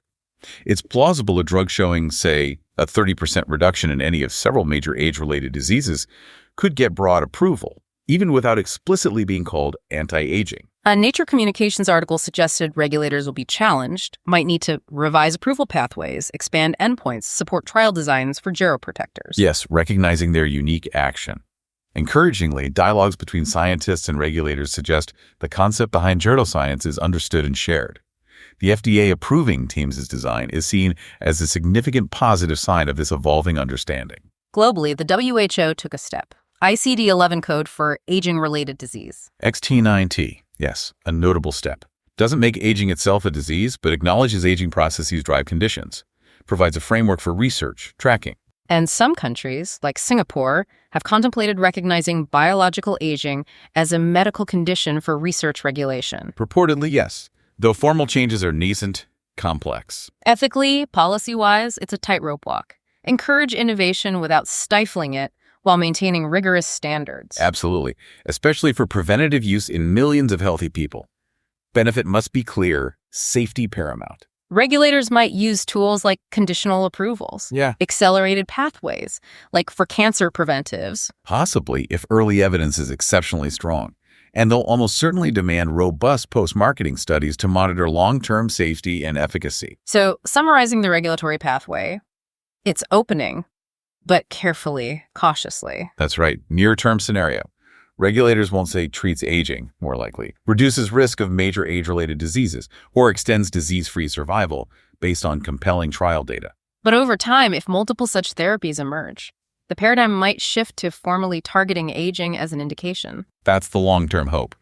It's plausible a drug showing, say, a 30% reduction in any of several major age-related diseases could get broad approval, even without explicitly being called anti-aging. A Nature Communications article suggested regulators will be challenged, might need to revise approval pathways, expand endpoints, support trial designs for geroprotectors. Yes, recognizing their unique action. Encouragingly, dialogues between scientists and regulators suggest the concept behind geroscience is understood and shared. The FDA approving TAME's design is seen as a significant positive sign of this evolving understanding. Globally, the WHO took a step. ICD-11 code for aging-related disease. XT9T, yes, a notable step. Doesn't make aging itself a disease, but acknowledges aging processes drive conditions. Provides a framework for research, tracking. And some countries, like Singapore, have contemplated recognizing biological aging as a medical condition for research regulation. Purportedly, yes, though formal changes are nascent, complex. Ethically, policy-wise, it's a tightrope walk. Encourage innovation without stifling it while maintaining rigorous standards. Absolutely, especially for preventative use in millions of healthy people. Benefit must be clear, safety paramount. Regulators might use tools like conditional approvals, Yeah. accelerated pathways, like for cancer preventives. Possibly if early evidence is exceptionally strong. And they'll almost certainly demand robust post-marketing studies to monitor long-term safety and efficacy. So, summarizing the regulatory pathway, it's opening, but carefully, cautiously. That's right. Near-term scenario. Regulators won't say treats aging, more likely, reduces risk of major age-related diseases, or extends disease-free survival based on compelling trial data. But over time, if multiple such therapies emerge, the paradigm might shift to formally targeting aging as an indication. That's the long-term hope.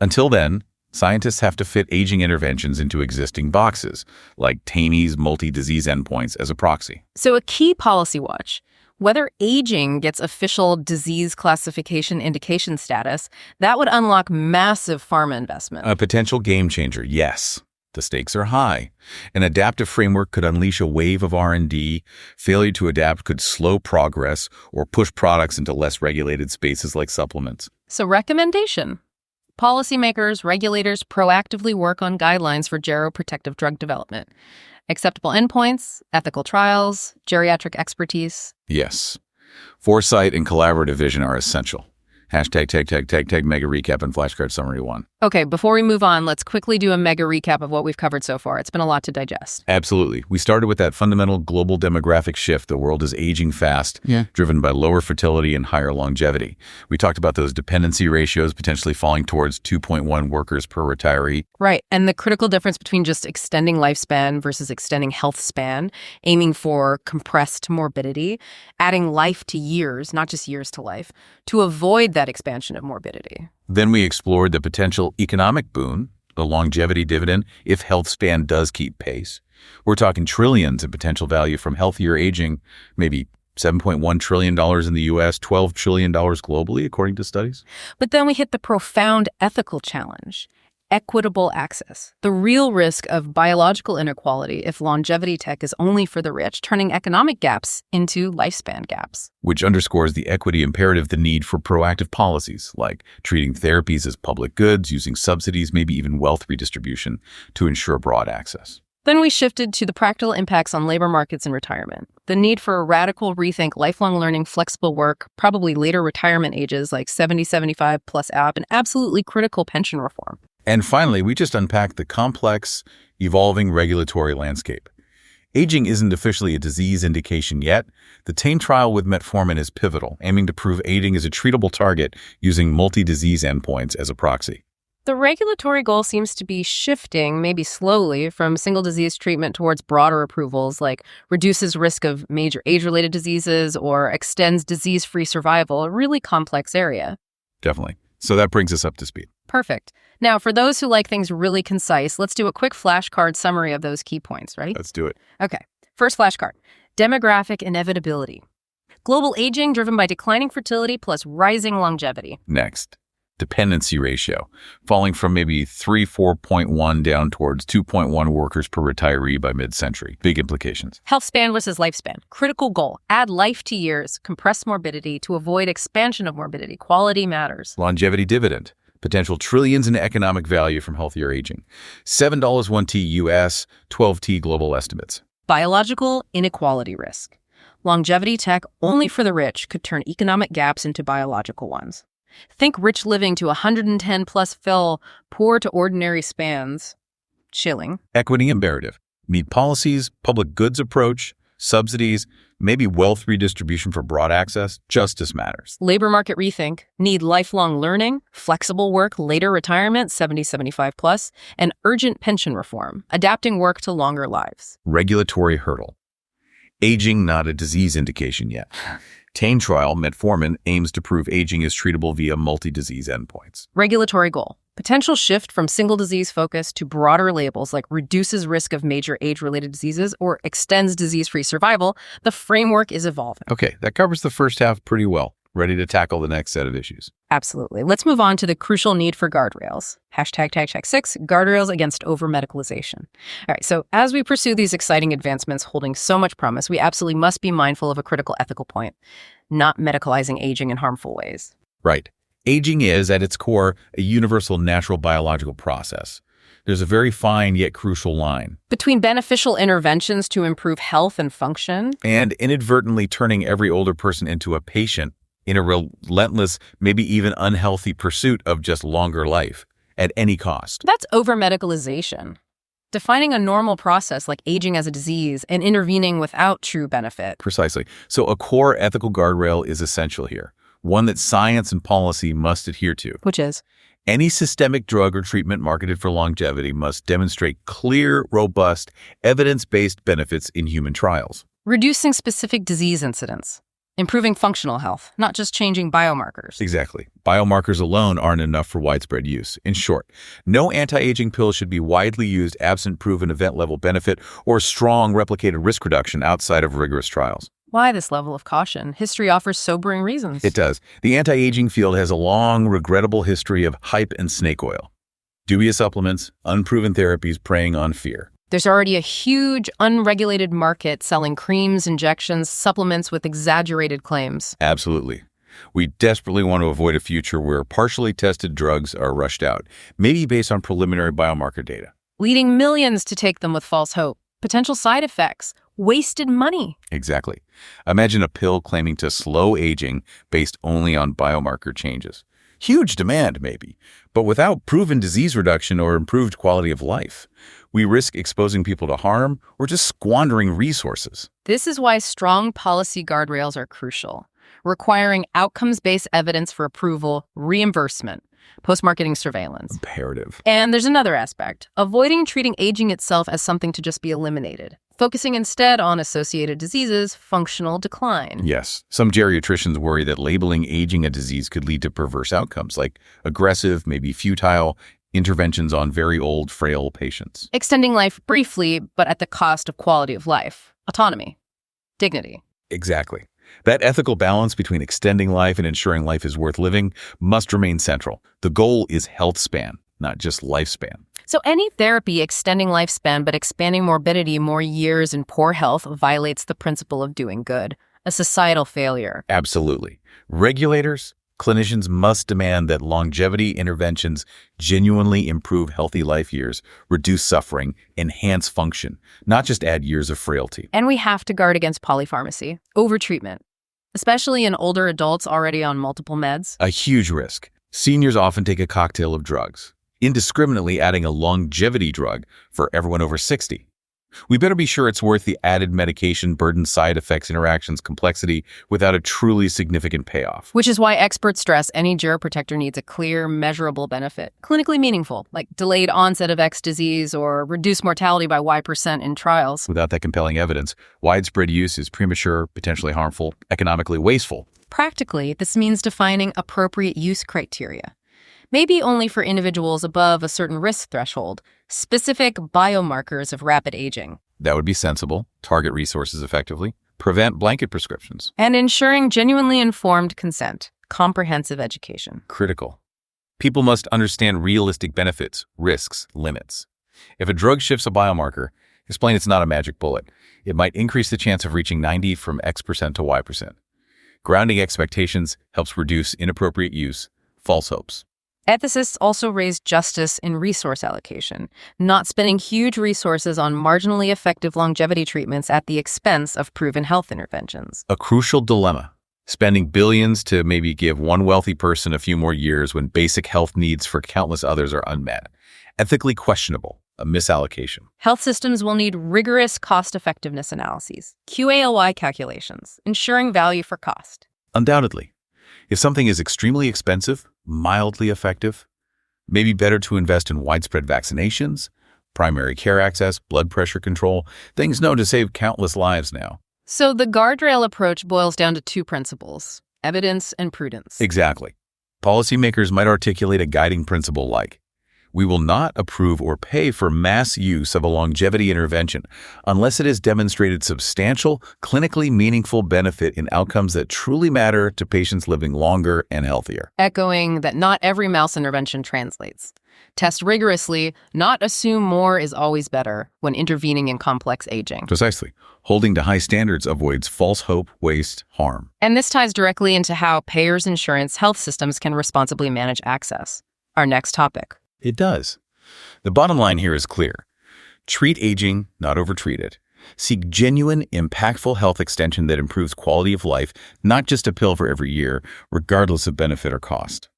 Until then, scientists have to fit aging interventions into existing boxes, like Taney's multi-disease endpoints as a proxy. So a key policy watch. Whether aging gets official disease classification indication status, that would unlock massive pharma investment. A potential game changer, yes. The stakes are high. An adaptive framework could unleash a wave of R&D. Failure to adapt could slow progress or push products into less regulated spaces like supplements. So recommendation. Policymakers, regulators proactively work on guidelines for geroprotective drug development. Acceptable endpoints, ethical trials, geriatric expertise. Yes. Foresight and collaborative vision are essential. Hashtag mega recap and flashcard summary 1. Okay, before we move on, let's quickly do a mega recap of what we've covered so far. It's been a lot to digest. Absolutely. We started with that fundamental global demographic shift. The world is aging fast, driven by lower fertility and higher longevity. We talked about those dependency ratios potentially falling towards 2.1 workers per retiree. Right, and the critical difference between just extending lifespan versus extending health span, aiming for compressed morbidity, adding life to years, not just years to life, to avoid that expansion of morbidity. Then we explored the potential economic boon, the longevity dividend, if health span does keep pace. We're talking trillions in potential value from healthier aging, maybe $7.1 trillion in the U.S., $12 trillion globally, according to studies. But then we hit the profound ethical challenge. Equitable access, the real risk of biological inequality if longevity tech is only for the rich, turning economic gaps into lifespan gaps. Which underscores the equity imperative, the need for proactive policies, like treating therapies as public goods, using subsidies, maybe even wealth redistribution to ensure broad access. Then we shifted to the practical impacts on labor markets and retirement. The need for a radical rethink, lifelong learning, flexible work, probably later retirement ages like 70, 75 plus app, and absolutely critical pension reform. And finally, we just unpacked the complex, evolving regulatory landscape. Aging isn't officially a disease indication yet. The TANE trial with metformin is pivotal, aiming to prove aging is a treatable target using multi-disease endpoints as a proxy. The regulatory goal seems to be shifting, maybe slowly, from single disease treatment towards broader approvals like reduces risk of major age-related diseases or extends disease-free survival, a really complex area. Definitely. So that brings us up to speed. Perfect. Now, for those who like things really concise, let's do a quick flashcard summary of those key points. Ready? Let's do it. Okay. First flashcard. Demographic inevitability. Global aging driven by declining fertility plus rising longevity. Next. Dependency ratio, falling from maybe 4.1 down towards 2.1 workers per retiree by mid-century. Big implications. Health span versus lifespan. Critical goal. Add life to years. Compress morbidity to avoid expansion of morbidity. Quality matters. Longevity dividend. Potential trillions in economic value from healthier aging. $7 1T US, 12T global estimates. Biological inequality risk. Longevity tech only for the rich could turn economic gaps into biological ones. Think rich living to 110 plus fill, poor to ordinary spans. Chilling. Equity imperative. Meet policies, public goods approach, subsidies, maybe wealth redistribution for broad access. Justice matters. Labor market rethink. Need lifelong learning, flexible work, later retirement, 70, 75 plus, and urgent pension reform, adapting work to longer lives. Regulatory hurdle. Aging not a disease indication yet. TANE trial, metformin, aims to prove aging is treatable via multi-disease endpoints. Regulatory goal. Potential shift from single disease focus to broader labels like reduces risk of major age-related diseases or extends disease-free survival. The framework is evolving. Okay, that covers the first half pretty well. Ready to tackle the next set of issues. Absolutely. Let's move on to the crucial need for guardrails. #6, guardrails against over-medicalization. All right, so as we pursue these exciting advancements holding so much promise, we absolutely must be mindful of a critical ethical point, not medicalizing aging in harmful ways. Right. Aging is, at its core, a universal natural biological process. There's a very fine yet crucial line. Between beneficial interventions to improve health and function, And inadvertently turning every older person into a patient in a relentless, maybe even unhealthy pursuit of just longer life at any cost. that's over-medicalization. Defining a normal process like aging as a disease and intervening without true benefit. Precisely. So a core ethical guardrail is essential here, one that science and policy must adhere to. Which is? Any systemic drug or treatment marketed for longevity must demonstrate clear, robust, evidence-based benefits in human trials. Reducing specific disease incidence. Improving functional health, not just changing biomarkers. Exactly. Biomarkers alone aren't enough for widespread use. In short, no anti-aging pill should be widely used absent proven event-level benefit or strong replicated risk reduction outside of rigorous trials. Why this level of caution? History offers sobering reasons. It does. The anti-aging field has a long, regrettable history of hype and snake oil. Dubious supplements, unproven therapies preying on fear. There's already a huge, unregulated market selling creams, injections, supplements with exaggerated claims. Absolutely. We desperately want to avoid a future where partially tested drugs are rushed out, maybe based on preliminary biomarker data. Leading millions to take them with false hope. Potential side effects. Wasted money. Exactly. Imagine a pill claiming to slow aging based only on biomarker changes. Huge demand, maybe, but without proven disease reduction or improved quality of life. We risk exposing people to harm or just squandering resources. This is why strong policy guardrails are crucial, requiring outcomes-based evidence for approval, reimbursement, post-marketing surveillance. Imperative. And there's another aspect, avoiding treating aging itself as something to just be eliminated, focusing instead on associated diseases, functional decline. Yes. Some geriatricians worry that labeling aging a disease could lead to perverse outcomes, like aggressive, maybe futile, interventions on very old, frail patients. Extending life briefly, but at the cost of quality of life, autonomy, dignity. Exactly. That ethical balance between extending life and ensuring life is worth living must remain central. The goal is health span, not just lifespan. So any therapy extending lifespan but expanding morbidity more years in poor health violates the principle of doing good, a societal failure. Absolutely. Regulators, clinicians must demand that longevity interventions genuinely improve healthy life years, reduce suffering, enhance function, not just add years of frailty. And we have to guard against polypharmacy, overtreatment, especially in older adults already on multiple meds. A huge risk. Seniors often take a cocktail of drugs, indiscriminately adding a longevity drug for everyone over 60. We better be sure it's worth the added medication, burden, side effects, interactions, complexity without a truly significant payoff. Which is why experts stress any geroprotector needs a clear, measurable benefit, clinically meaningful, like delayed onset of X disease or reduced mortality by Y% in trials. Without that compelling evidence, widespread use is premature, potentially harmful, economically wasteful. Practically, this means defining appropriate use criteria. Maybe only for individuals above a certain risk threshold, specific biomarkers of rapid aging. That would be sensible, target resources effectively, prevent blanket prescriptions. And ensuring genuinely informed consent, comprehensive education. Critical. People must understand realistic benefits, risks, limits. If a drug shifts a biomarker, explain it's not a magic bullet. It might increase the chance of reaching 90 from X% to Y%. Grounding expectations helps reduce inappropriate use, false hopes. Ethicists also raise justice in resource allocation, not spending huge resources on marginally effective longevity treatments at the expense of proven health interventions. A crucial dilemma. Spending billions to maybe give one wealthy person a few more years when basic health needs for countless others are unmet. Ethically questionable, a misallocation. Health systems will need rigorous cost-effectiveness analyses, QALY calculations, ensuring value for cost. Undoubtedly. If something is extremely expensive, mildly effective, maybe better to invest in widespread vaccinations, primary care access, blood pressure control, things known to save countless lives now. So the guardrail approach boils down to two principles, evidence and prudence. Exactly. Policymakers might articulate a guiding principle like, we will not approve or pay for mass use of a longevity intervention unless it has demonstrated substantial, clinically meaningful benefit in outcomes that truly matter to patients living longer and healthier. Echoing that not every mouse intervention translates. Test rigorously, not assume more is always better when intervening in complex aging. Precisely. Holding to high standards avoids false hope, waste, harm. And this ties directly into how payers, insurance, health systems can responsibly manage access. Our next topic. It does. The bottom line here is clear. Treat aging, not overtreat it. Seek genuine, impactful health extension that improves quality of life, not just a pill for every year, regardless of benefit or cost.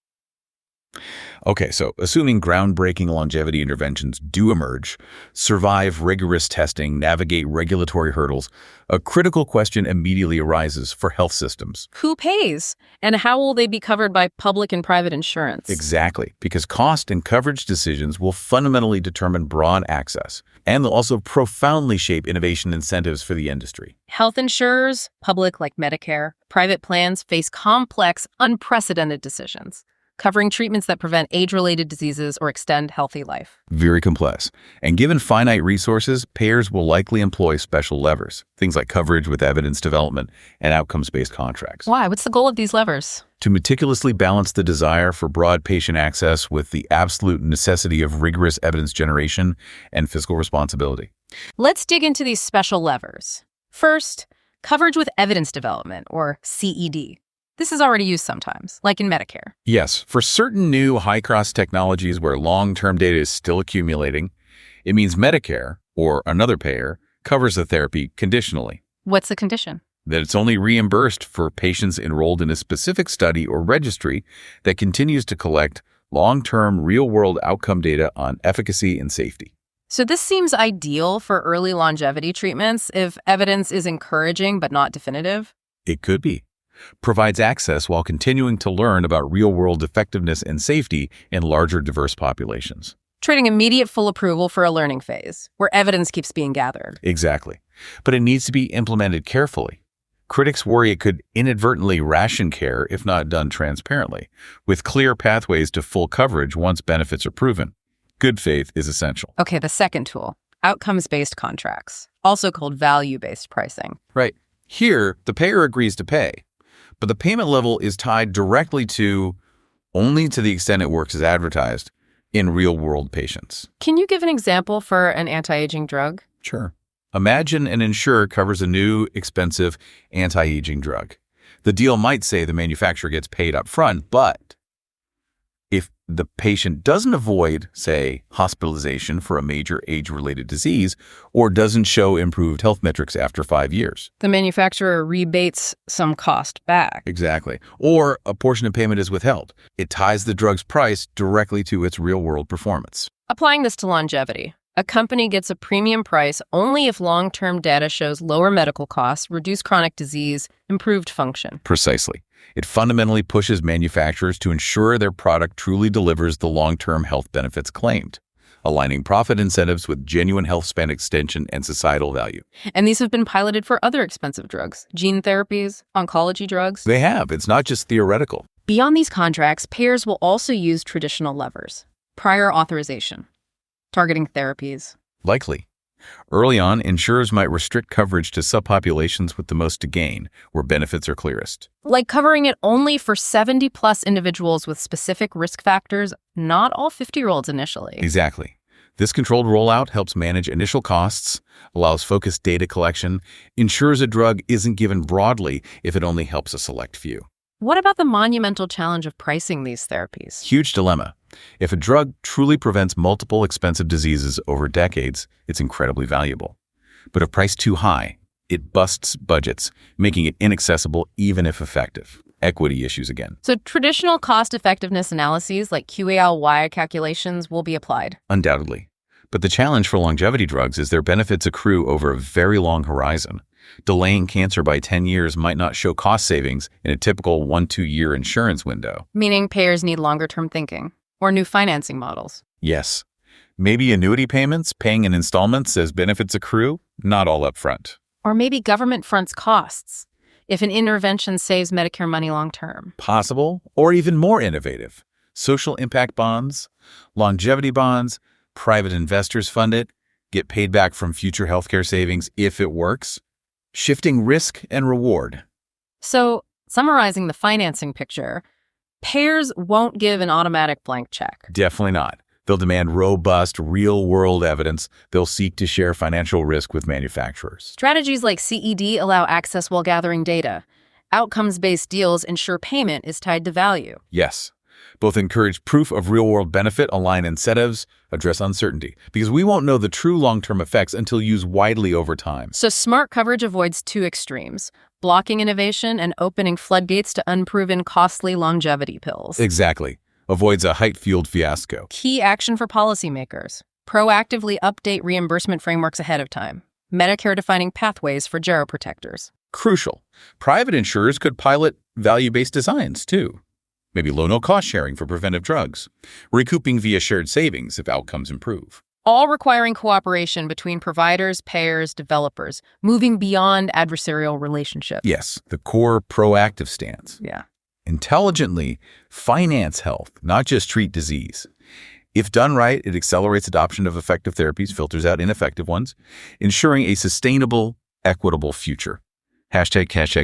Okay, so assuming groundbreaking longevity interventions do emerge, survive rigorous testing, navigate regulatory hurdles, a critical question immediately arises for health systems. Who pays? And how will they be covered by public and private insurance? Exactly, because cost and coverage decisions will fundamentally determine broad access, and they'll also profoundly shape innovation incentives for the industry. Health insurers, public like Medicare, private plans face complex, unprecedented decisions, covering treatments that prevent age-related diseases or extend healthy life. Very complex. And given finite resources, payers will likely employ special levers, things like coverage with evidence development and outcomes-based contracts. Why? What's the goal of these levers? To meticulously balance the desire for broad patient access with the absolute necessity of rigorous evidence generation and fiscal responsibility. Let's dig into these special levers. First, coverage with evidence development, or CED. This is already used sometimes, like in Medicare. Yes, for certain new high-cost technologies where long-term data is still accumulating, it means Medicare, or another payer, covers the therapy conditionally. What's the condition? That it's only reimbursed for patients enrolled in a specific study or registry that continues to collect long-term real-world outcome data on efficacy and safety. So this seems ideal for early longevity treatments if evidence is encouraging but not definitive. It could be. Provides access while continuing to learn about real-world effectiveness and safety in larger, diverse populations. Trading immediate full approval for a learning phase, where evidence keeps being gathered. Exactly. But it needs to be implemented carefully. Critics worry it could inadvertently ration care if not done transparently, with clear pathways to full coverage once benefits are proven. Good faith is essential. Okay, the second tool, outcomes-based contracts, also called value-based pricing. Right. Here, the payer agrees to pay, but the payment level is tied directly to only to the extent it works as advertised in real-world patients. Can you give an example for an anti-aging drug? Sure. Imagine an insurer covers a new, expensive anti-aging drug. The deal might say the manufacturer gets paid up front, but if the patient doesn't avoid, say, hospitalization for a major age-related disease or doesn't show improved health metrics after 5 years. The manufacturer rebates some cost back. Exactly. Or a portion of payment is withheld. It ties the drug's price directly to its real-world performance. Applying this to longevity, a company gets a premium price only if long-term data shows lower medical costs, reduced chronic disease, improved function. Precisely. It fundamentally pushes manufacturers to ensure their product truly delivers the long-term health benefits claimed, aligning profit incentives with genuine health span extension and societal value. And these have been piloted for other expensive drugs, gene therapies, oncology drugs. They have. It's not just theoretical. Beyond these contracts, payers will also use traditional levers. Prior authorization, targeting therapies. Likely. Early on, insurers might restrict coverage to subpopulations with the most to gain, where benefits are clearest. Like covering it only for 70-plus individuals with specific risk factors, not all 50-year-olds initially. Exactly. This controlled rollout helps manage initial costs, allows focused data collection, ensures a drug isn't given broadly if it only helps a select few. What about the monumental challenge of pricing these therapies? Huge dilemma. If a drug truly prevents multiple expensive diseases over decades, it's incredibly valuable. But if priced too high, it busts budgets, making it inaccessible even if effective. Equity issues again. So traditional cost-effectiveness analyses like QALY calculations will be applied. Undoubtedly. But the challenge for longevity drugs is their benefits accrue over a very long horizon. Delaying cancer by 10 years might not show cost savings in a typical 1-2 year insurance window. Meaning payers need longer-term thinking or new financing models. Yes. Maybe annuity payments, paying in installments as benefits accrue, not all up front. Or maybe government fronts costs if an intervention saves Medicare money long-term. Possible, or even more innovative. Social impact bonds, longevity bonds, private investors fund it, get paid back from future healthcare savings if it works. Shifting risk and reward. So, summarizing the financing picture, payers won't give an automatic blank check. Definitely not. They'll demand robust, real-world evidence. They'll seek to share financial risk with manufacturers. Strategies like CED allow access while gathering data. Outcomes-based deals ensure payment is tied to value. Yes, Both encourage proof of real-world benefit, align incentives, address uncertainty, because we won't know the true long-term effects until used widely over time. So smart coverage avoids two extremes, blocking innovation and opening floodgates to unproven, costly longevity pills. Exactly. Avoids a hype-fueled fiasco. Key action for policymakers. Proactively update reimbursement frameworks ahead of time. Medicare defining pathways for geroprotectors. Crucial. Private insurers could pilot value-based designs, too. Maybe low-no-cost sharing for preventive drugs. Recouping via shared savings if outcomes improve. All requiring cooperation between providers, payers, developers, moving beyond adversarial relationships. Yes, the core proactive stance. Yeah. Intelligently finance health, not just treat disease. If done right, it accelerates adoption of effective therapies, filters out ineffective ones, ensuring a sustainable, equitable future. ##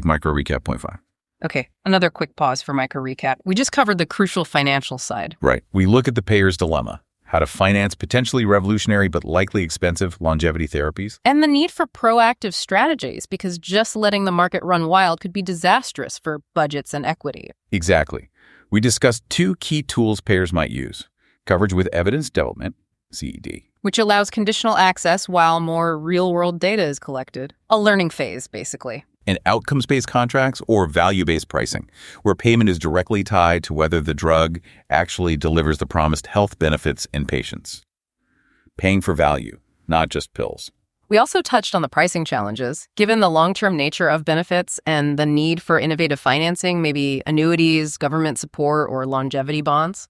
micro recap point 5. Okay, another quick pause for micro recap. We just covered the crucial financial side. Right. We look at the payer's dilemma, how to finance potentially revolutionary but likely expensive longevity therapies. And the need for proactive strategies, because just letting the market run wild could be disastrous for budgets and equity. Exactly. We discussed two key tools payers might use. Coverage with evidence development, CED. Which allows conditional access while more real-world data is collected. A learning phase, basically. And outcomes-based contracts or value-based pricing, where payment is directly tied to whether the drug actually delivers the promised health benefits in patients. Paying for value, not just pills. We also touched on the pricing challenges. Given the long-term nature of benefits and the need for innovative financing, maybe annuities, government support, or longevity bonds.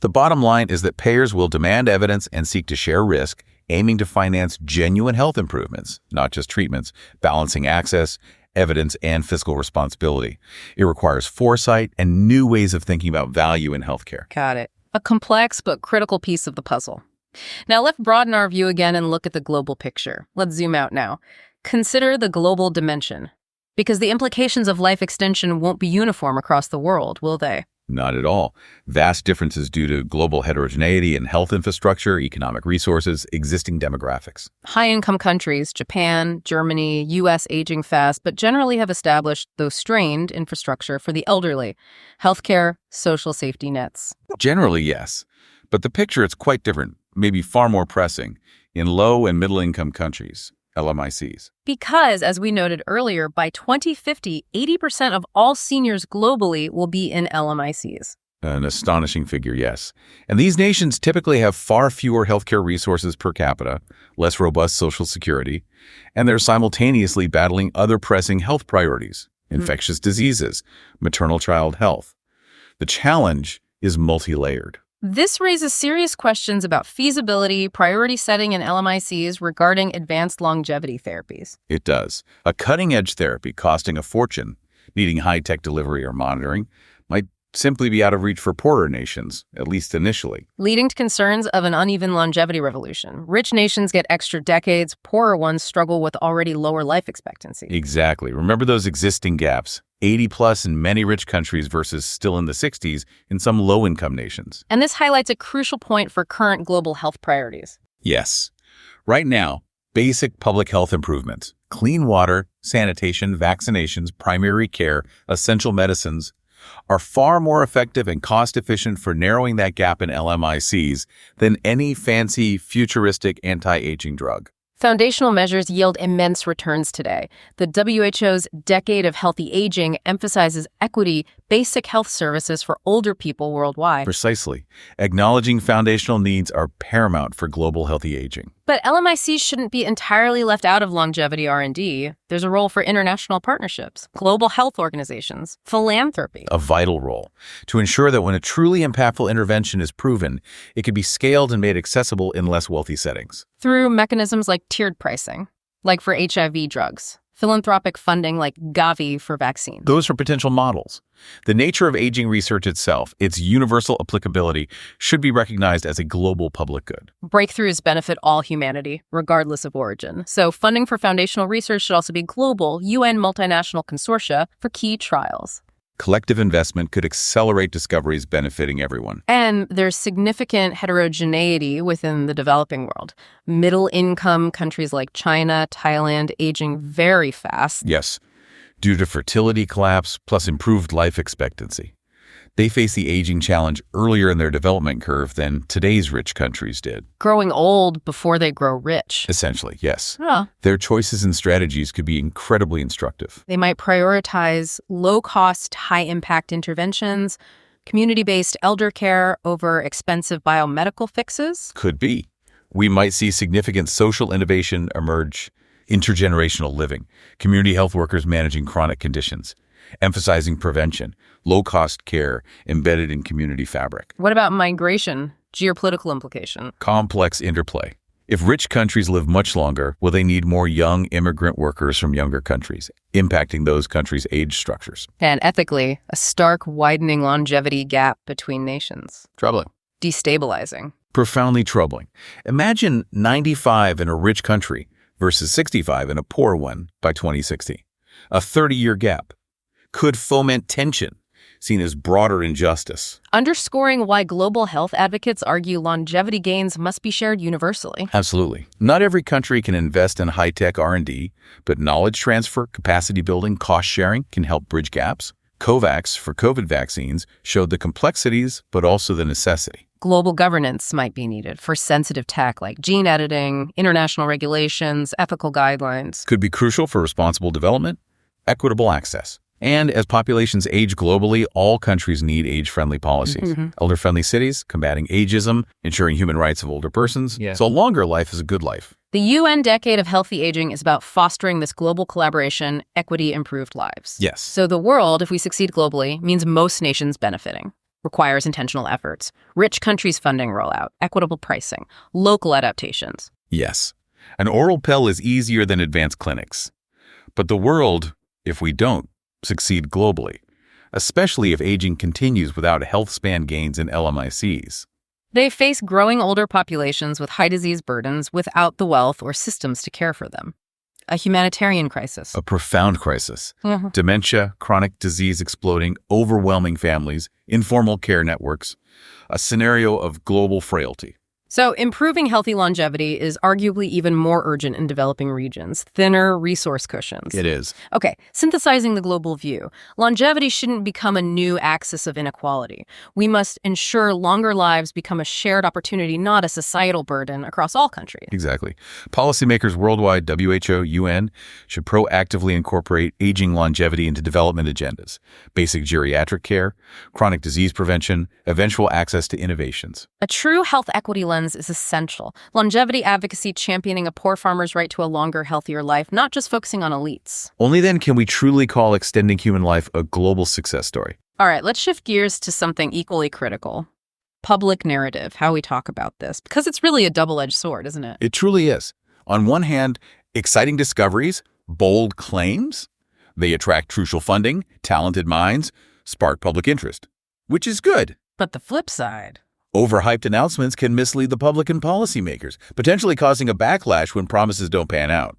The bottom line is that payers will demand evidence and seek to share risk, aiming to finance genuine health improvements, not just treatments, balancing access, evidence, and fiscal responsibility. It requires foresight and new ways of thinking about value in healthcare. Got it. A complex but critical piece of the puzzle. Now let's broaden our view again and look at the global picture. Let's zoom out now. Consider the global dimension, because the implications of life extension won't be uniform across the world, will they? Not at all. Vast differences due to global heterogeneity in health infrastructure, economic resources, existing demographics. High-income countries, Japan, Germany, U.S. aging fast, but generally have established, though strained, infrastructure for the elderly, healthcare, social safety nets. Generally, yes. But the picture is quite different, maybe far more pressing, in low and middle-income countries. LMICs. Because, as we noted earlier, by 2050, 80% of all seniors globally will be in LMICs. An astonishing figure, yes. And these nations typically have far fewer healthcare resources per capita, less robust social security, and they're simultaneously battling other pressing health priorities, infectious diseases, maternal-child health. The challenge is multi-layered. This raises serious questions about feasibility, priority setting in LMICs regarding advanced longevity therapies. It does. A cutting-edge therapy costing a fortune, needing high-tech delivery or monitoring, might simply be out of reach for poorer nations, at least initially. Leading to concerns of an uneven longevity revolution. Rich nations get extra decades, poorer ones struggle with already lower life expectancy. Exactly. Remember those existing gaps. 80+ in many rich countries versus still in the 60s in some low-income nations. And this highlights a crucial point for current global health priorities. Yes. Right now, basic public health improvements, clean water, sanitation, vaccinations, primary care, essential medicines, are far more effective and cost-efficient for narrowing that gap in LMICs than any fancy, futuristic anti-aging drug. Foundational measures yield immense returns today. The WHO's Decade of Healthy Aging emphasizes equity, basic health services for older people worldwide. Precisely. Acknowledging foundational needs are paramount for global healthy aging. But LMICs shouldn't be entirely left out of longevity R&D. There's a role for international partnerships, global health organizations, philanthropy. A vital role to ensure that when a truly impactful intervention is proven, it can be scaled and made accessible in less wealthy settings. Through mechanisms like tiered pricing, like for HIV drugs, philanthropic funding like Gavi for vaccines. Those are potential models. The nature of aging research itself, its universal applicability, should be recognized as a global public good. Breakthroughs benefit all humanity, regardless of origin. So funding for foundational research should also be global, UN multinational consortia for key trials. Collective investment could accelerate discoveries benefiting everyone. And there's significant heterogeneity within the developing world. Middle-income countries like China, Thailand, aging very fast. Yes, due to fertility collapse plus improved life expectancy. They face the aging challenge earlier in their development curve than today's rich countries did. Growing old before they grow rich. Essentially, yes. Huh. Their choices and strategies could be incredibly instructive. They might prioritize low-cost, high-impact interventions, community-based elder care over expensive biomedical fixes. Could be. We might see significant social innovation emerge, intergenerational living, community health workers managing chronic conditions, emphasizing prevention, low-cost care embedded in community fabric. What about migration, geopolitical implication? Complex interplay. If rich countries live much longer, will they need more young immigrant workers from younger countries, impacting those countries' age structures? And ethically, a stark widening longevity gap between nations. Troubling. Destabilizing. Profoundly troubling. Imagine 95 in a rich country versus 65 in a poor one by 2060. A 30-year gap could foment tension, seen as broader injustice. Underscoring why global health advocates argue longevity gains must be shared universally. Absolutely. Not every country can invest in high-tech R&D, but knowledge transfer, capacity building, cost sharing can help bridge gaps. COVAX for COVID vaccines showed the complexities, but also the necessity. Global governance might be needed for sensitive tech like gene editing, international regulations, ethical guidelines. Could be crucial for responsible development, equitable access. And as populations age globally, all countries need age-friendly policies. Elder-friendly cities, combating ageism, ensuring human rights of older persons. So a longer life is a good life. The UN Decade of Healthy Aging is about fostering this global collaboration, equity, improved lives. Yes. So the world, if we succeed globally, means most nations benefiting. Requires intentional efforts, rich countries funding rollout, equitable pricing, local adaptations. Yes. An oral pill is easier than advanced clinics. But the world, if we don't succeed globally, especially if aging continues without health span gains in LMICs. They face growing older populations with high disease burdens without the wealth or systems to care for them. A humanitarian crisis. A profound crisis. Dementia, chronic disease exploding, overwhelming families, informal care networks, a scenario of global frailty. So improving healthy longevity is arguably even more urgent in developing regions, thinner resource cushions. It is. Okay, synthesizing the global view. Longevity shouldn't become a new axis of inequality. We must ensure longer lives become a shared opportunity, not a societal burden across all countries. Exactly. Policymakers worldwide, WHO, UN, should proactively incorporate aging longevity into development agendas. Basic geriatric care, chronic disease prevention, eventual access to innovations. A true health equity lens is essential. Longevity advocacy championing a poor farmer's right to a longer, healthier life, not just focusing on elites. Only then can we truly call extending human life a global success story. All right, let's shift gears to something equally critical. Public narrative, how we talk about this, because it's really a double-edged sword, isn't it? It truly is. On one hand, exciting discoveries, bold claims. They attract crucial funding, talented minds, spark public interest, which is good. But the flip side. Overhyped announcements can mislead the public and policymakers, potentially causing a backlash when promises don't pan out,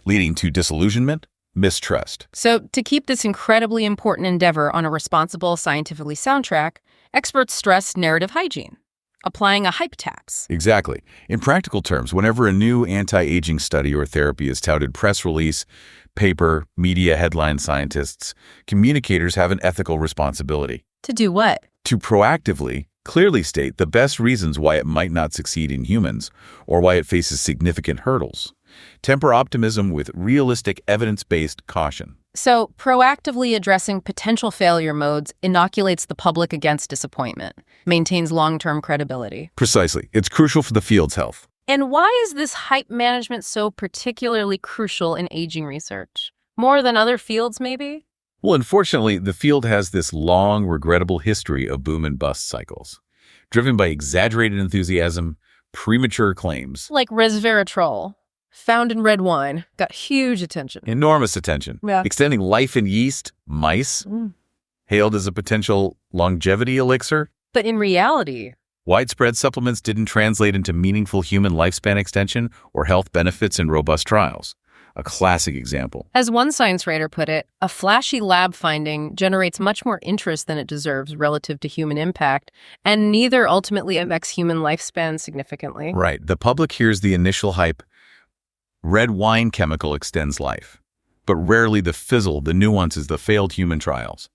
leading to disillusionment, mistrust. So to keep this incredibly important endeavor on a responsible, scientifically sound track, experts stress narrative hygiene, applying a hype tax. Exactly. In practical terms, whenever a new anti-aging study or therapy is touted, press release, paper, media headline, scientists, communicators have an ethical responsibility. To do what? To proactively, clearly state the best reasons why it might not succeed in humans or why it faces significant hurdles. Temper optimism with realistic evidence-based caution. So proactively addressing potential failure modes inoculates the public against disappointment, maintains long-term credibility. Precisely. It's crucial for the field's health. And why is this hype management so particularly crucial in aging research? More than other fields, maybe? Well, unfortunately, the field has this long, regrettable history of boom and bust cycles, driven by exaggerated enthusiasm, premature claims. Like resveratrol, found in red wine, got huge attention. Enormous attention. Yeah. Extending life in yeast, mice, hailed as a potential longevity elixir. But in reality, Widespread supplements didn't translate into meaningful human lifespan extension or health benefits in robust trials. A classic example. as one science writer put it, a flashy lab finding generates much more interest than it deserves relative to human impact, and neither ultimately affects human lifespan significantly. Right. The public hears the initial hype. Red wine chemical extends life, but rarely the fizzle, the nuances, the failed human trials.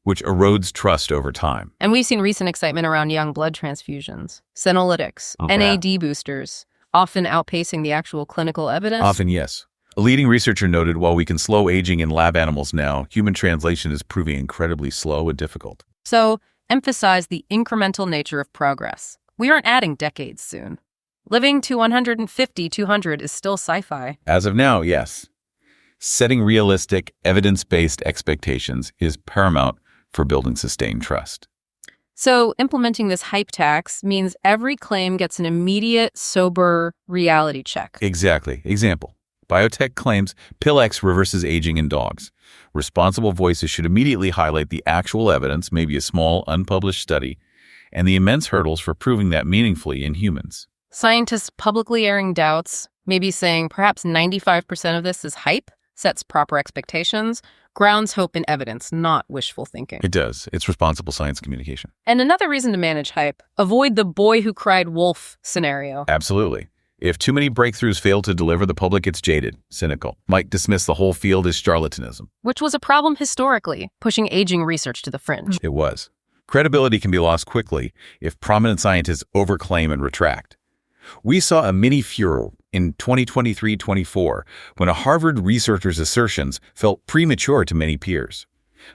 which erodes trust over time. And we've seen recent excitement around young blood transfusions, senolytics, NAD boosters, often outpacing the actual clinical evidence. Often, yes. A leading researcher noted, while we can slow aging in lab animals now, human translation is proving incredibly slow and difficult. So, emphasize the incremental nature of progress. We aren't adding decades soon. Living to 150, 200 is still sci-fi. As of now, yes. Setting realistic, evidence-based expectations is paramount for building sustained trust. So, implementing this hype tax means every claim gets an immediate, sober reality check. Exactly. Example. Biotech claims pill X reverses aging in dogs. Responsible voices should immediately highlight the actual evidence, maybe a small, unpublished study, and the immense hurdles for proving that meaningfully in humans. Scientists publicly airing doubts, maybe saying perhaps 95% of this is hype, sets proper expectations, grounds hope in evidence, not wishful thinking. It does. It's responsible science communication. And another reason to manage hype, avoid the boy who cried wolf scenario. Absolutely. If too many breakthroughs fail to deliver, the public gets jaded, cynical, might dismiss the whole field as charlatanism. Which was a problem historically, pushing aging research to the fringe. It was. Credibility can be lost quickly if prominent scientists overclaim and retract. We saw a mini furor in 2023-24 when a Harvard researcher's assertions felt premature to many peers.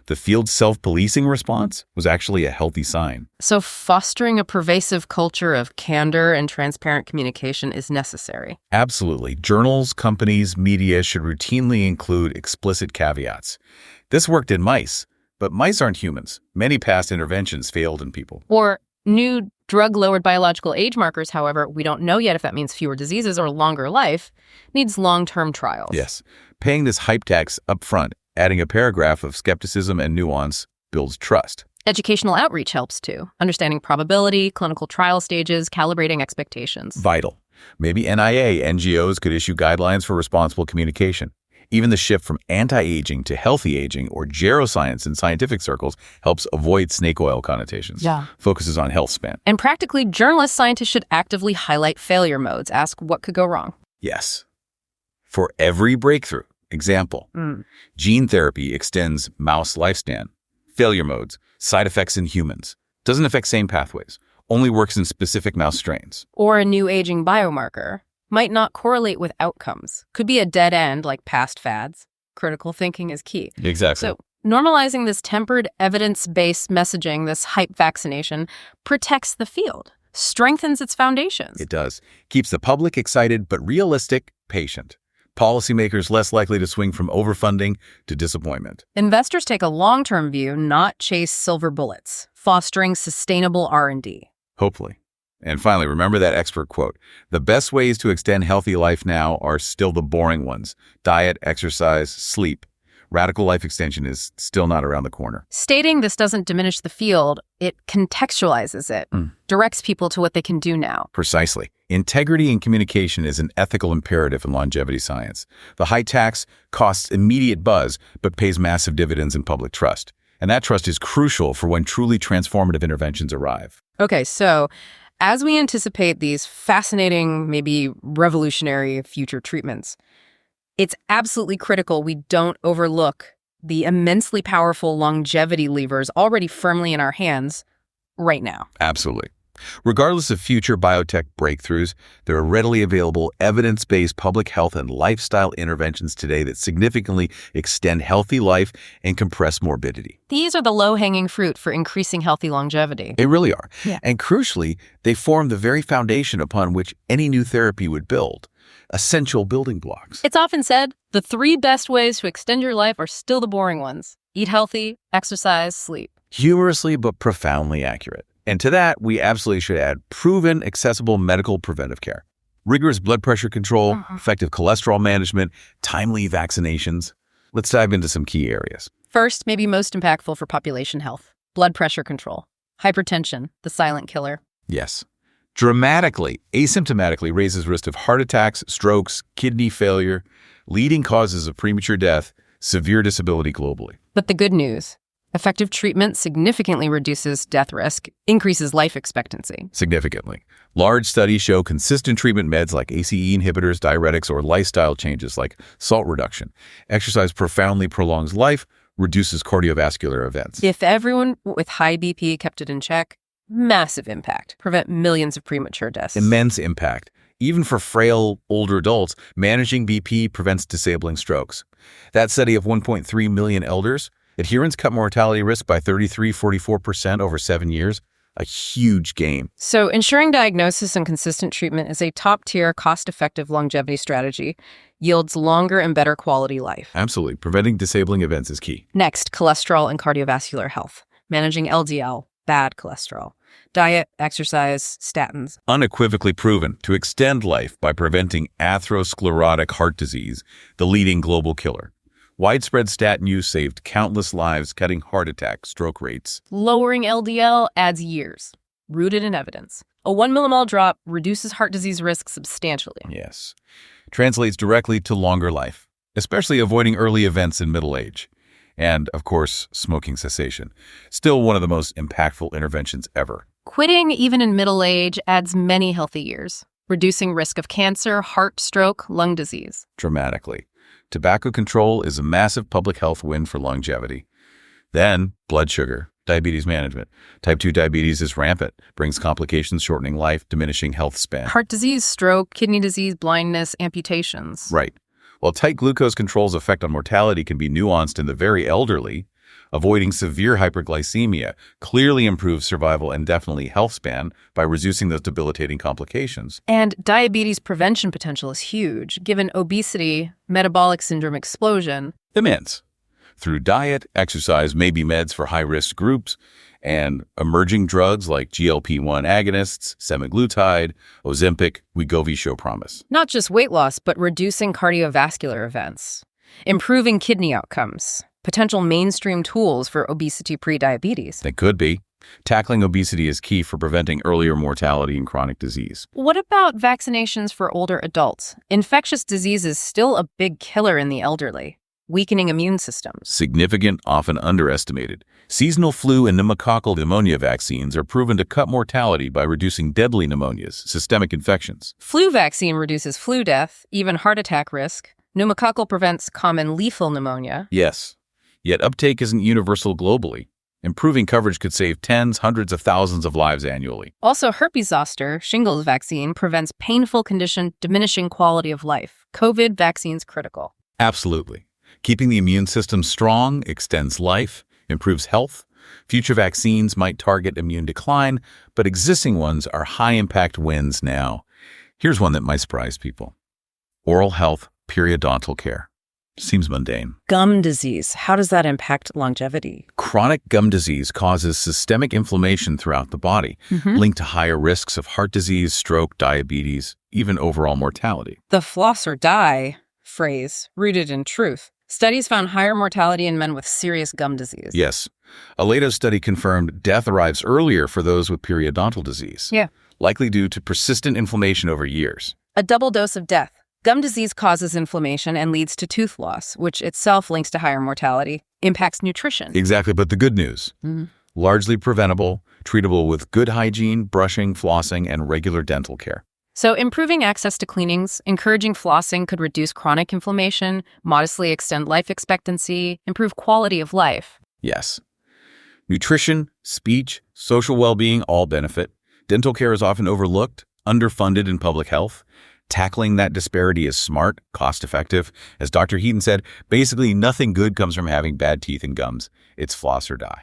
The field's self-policing response was actually a healthy sign. So fostering a pervasive culture of candor and transparent communication is necessary. Absolutely. Journals, companies, media should routinely include explicit caveats. This worked in mice, but mice aren't humans. Many past interventions failed in people. Or new drug-lowered biological age markers, however, we don't know yet if that means fewer diseases or longer life, needs long-term trials. Yes. Paying this hype tax up front, adding a paragraph of skepticism and nuance, builds trust. Educational outreach helps too. Understanding probability, clinical trial stages, calibrating expectations. Vital. Maybe NIA, NGOs could issue guidelines for responsible communication. Even the shift from anti-aging to healthy aging or geroscience in scientific circles helps avoid snake oil connotations. Yeah. Focuses on healthspan. And practically, journalists, scientists should actively highlight failure modes, ask what could go wrong. Yes. For every breakthrough, example, gene therapy extends mouse lifespan. Failure modes, side effects in humans. Doesn't affect same pathways. Only works in specific mouse strains. Or a new aging biomarker. Might not correlate with outcomes. Could be a dead end like past fads. Critical thinking is key. Exactly. So normalizing this tempered, evidence-based messaging, this hype vaccination, protects the field, strengthens its foundations. It does. Keeps the public excited but realistic, patient. Policymakers less likely to swing from overfunding to disappointment. Investors take a long-term view, not chase silver bullets, fostering sustainable R&D. Hopefully. And finally, remember that expert quote. The best ways to extend healthy life now are still the boring ones. Diet, exercise, sleep. Radical life extension is still not around the corner. Stating this doesn't diminish the field, it contextualizes it, directs people to what they can do now. Precisely. Integrity in communication is an ethical imperative in longevity science. The high tax costs immediate buzz, but pays massive dividends in public trust. And that trust is crucial for when truly transformative interventions arrive. Okay, so as we anticipate these fascinating, maybe revolutionary future treatments, it's absolutely critical we don't overlook the immensely powerful longevity levers already firmly in our hands right now. Absolutely. Regardless of future biotech breakthroughs, there are readily available evidence-based public health and lifestyle interventions today that significantly extend healthy life and compress morbidity. These are the low-hanging fruit for increasing healthy longevity. They really are. Yeah. And crucially, they form the very foundation upon which any new therapy would build. Essential building blocks. It's often said, the 3 best ways to extend your life are still the boring ones. Eat healthy, exercise, sleep. Humorously but profoundly accurate. And to that, we absolutely should add proven, accessible medical preventive care. Rigorous blood pressure control, effective cholesterol management, timely vaccinations. Let's dive into some key areas. First, maybe most impactful for population health, blood pressure control. Hypertension, the silent killer. Yes. Dramatically, asymptomatically raises risk of heart attacks, strokes, kidney failure, leading causes of premature death, severe disability globally. But the good news, effective treatment significantly reduces death risk, increases life expectancy. Significantly. Large studies show consistent treatment meds like ACE inhibitors, diuretics, or lifestyle changes like salt reduction. Exercise profoundly prolongs life, reduces cardiovascular events. If everyone with high BP kept it in check, massive impact. Prevent millions of premature deaths. Immense impact. Even for frail, older adults, managing BP prevents disabling strokes. That study of 1.3 million elders, adherence cut mortality risk by 33–44% over 7 years. A huge gain. So ensuring diagnosis and consistent treatment is a top-tier, cost-effective longevity strategy, yields longer and better quality life. Absolutely. Preventing disabling events is key. Next, cholesterol and cardiovascular health. Managing LDL, bad cholesterol. Diet, exercise, statins. Unequivocally proven to extend life by preventing atherosclerotic heart disease, the leading global killer. Widespread statin use saved countless lives, cutting heart attack, stroke rates. Lowering LDL adds years, rooted in evidence. A 1 millimole drop reduces heart disease risk substantially. Yes. Translates directly to longer life, especially avoiding early events in middle age. And, of course, smoking cessation. Still one of the most impactful interventions ever. Quitting, even in middle age, adds many healthy years, reducing risk of cancer, heart, stroke, lung disease. Dramatically. Tobacco control is a massive public health win for longevity. Then, blood sugar, diabetes management. Type 2 diabetes is rampant, brings complications, shortening life, diminishing health span. Heart disease, stroke, kidney disease, blindness, amputations. Right. While tight glucose control's effect on mortality can be nuanced in the very elderly, avoiding severe hyperglycemia clearly improves survival and definitely health span by reducing those debilitating complications. And diabetes prevention potential is huge, given obesity, metabolic syndrome explosion. Immense. Through diet, exercise, maybe meds for high-risk groups, and emerging drugs like GLP-1 agonists, semaglutide, Ozempic, Wegovy show promise. Not just weight loss, but reducing cardiovascular events, improving kidney outcomes, potential mainstream tools for obesity pre-diabetes. They could be. Tackling obesity is key for preventing earlier mortality and chronic disease. What about vaccinations for older adults? Infectious disease is still a big killer in the elderly, weakening immune systems. Significant, often underestimated. Seasonal flu and pneumococcal pneumonia vaccines are proven to cut mortality by reducing deadly pneumonias, systemic infections. Flu vaccine reduces flu death, even heart attack risk. Pneumococcal prevents common lethal pneumonia. Yes, yet uptake isn't universal globally. Improving coverage could save tens, hundreds of thousands of lives annually. Also, herpes zoster, shingles vaccine, prevents painful condition, diminishing quality of life. COVID vaccine's critical. Absolutely. Keeping the immune system strong extends life, improves health. Future vaccines might target immune decline, but existing ones are high-impact wins now. Here's one that might surprise people. Oral health, periodontal care. Seems mundane. Gum disease. How does that impact longevity? Chronic gum disease causes systemic inflammation throughout the body, linked to higher risks of heart disease, stroke, diabetes, even overall mortality. The floss or die phrase, rooted in truth. Studies found higher mortality in men with serious gum disease. Yes. A later study confirmed death arrives earlier for those with periodontal disease. Yeah. Likely due to persistent inflammation over years. A double dose of death. Gum disease causes inflammation and leads to tooth loss, which itself links to higher mortality, impacts nutrition. Exactly, but the good news. Largely preventable, treatable with good hygiene, brushing, flossing, and regular dental care. So improving access to cleanings, encouraging flossing could reduce chronic inflammation, modestly extend life expectancy, improve quality of life. Yes. Nutrition, speech, social well-being all benefit. Dental care is often overlooked, underfunded in public health. Tackling that disparity is smart, cost-effective. As Dr. Heaton said, basically nothing good comes from having bad teeth and gums. It's floss or die.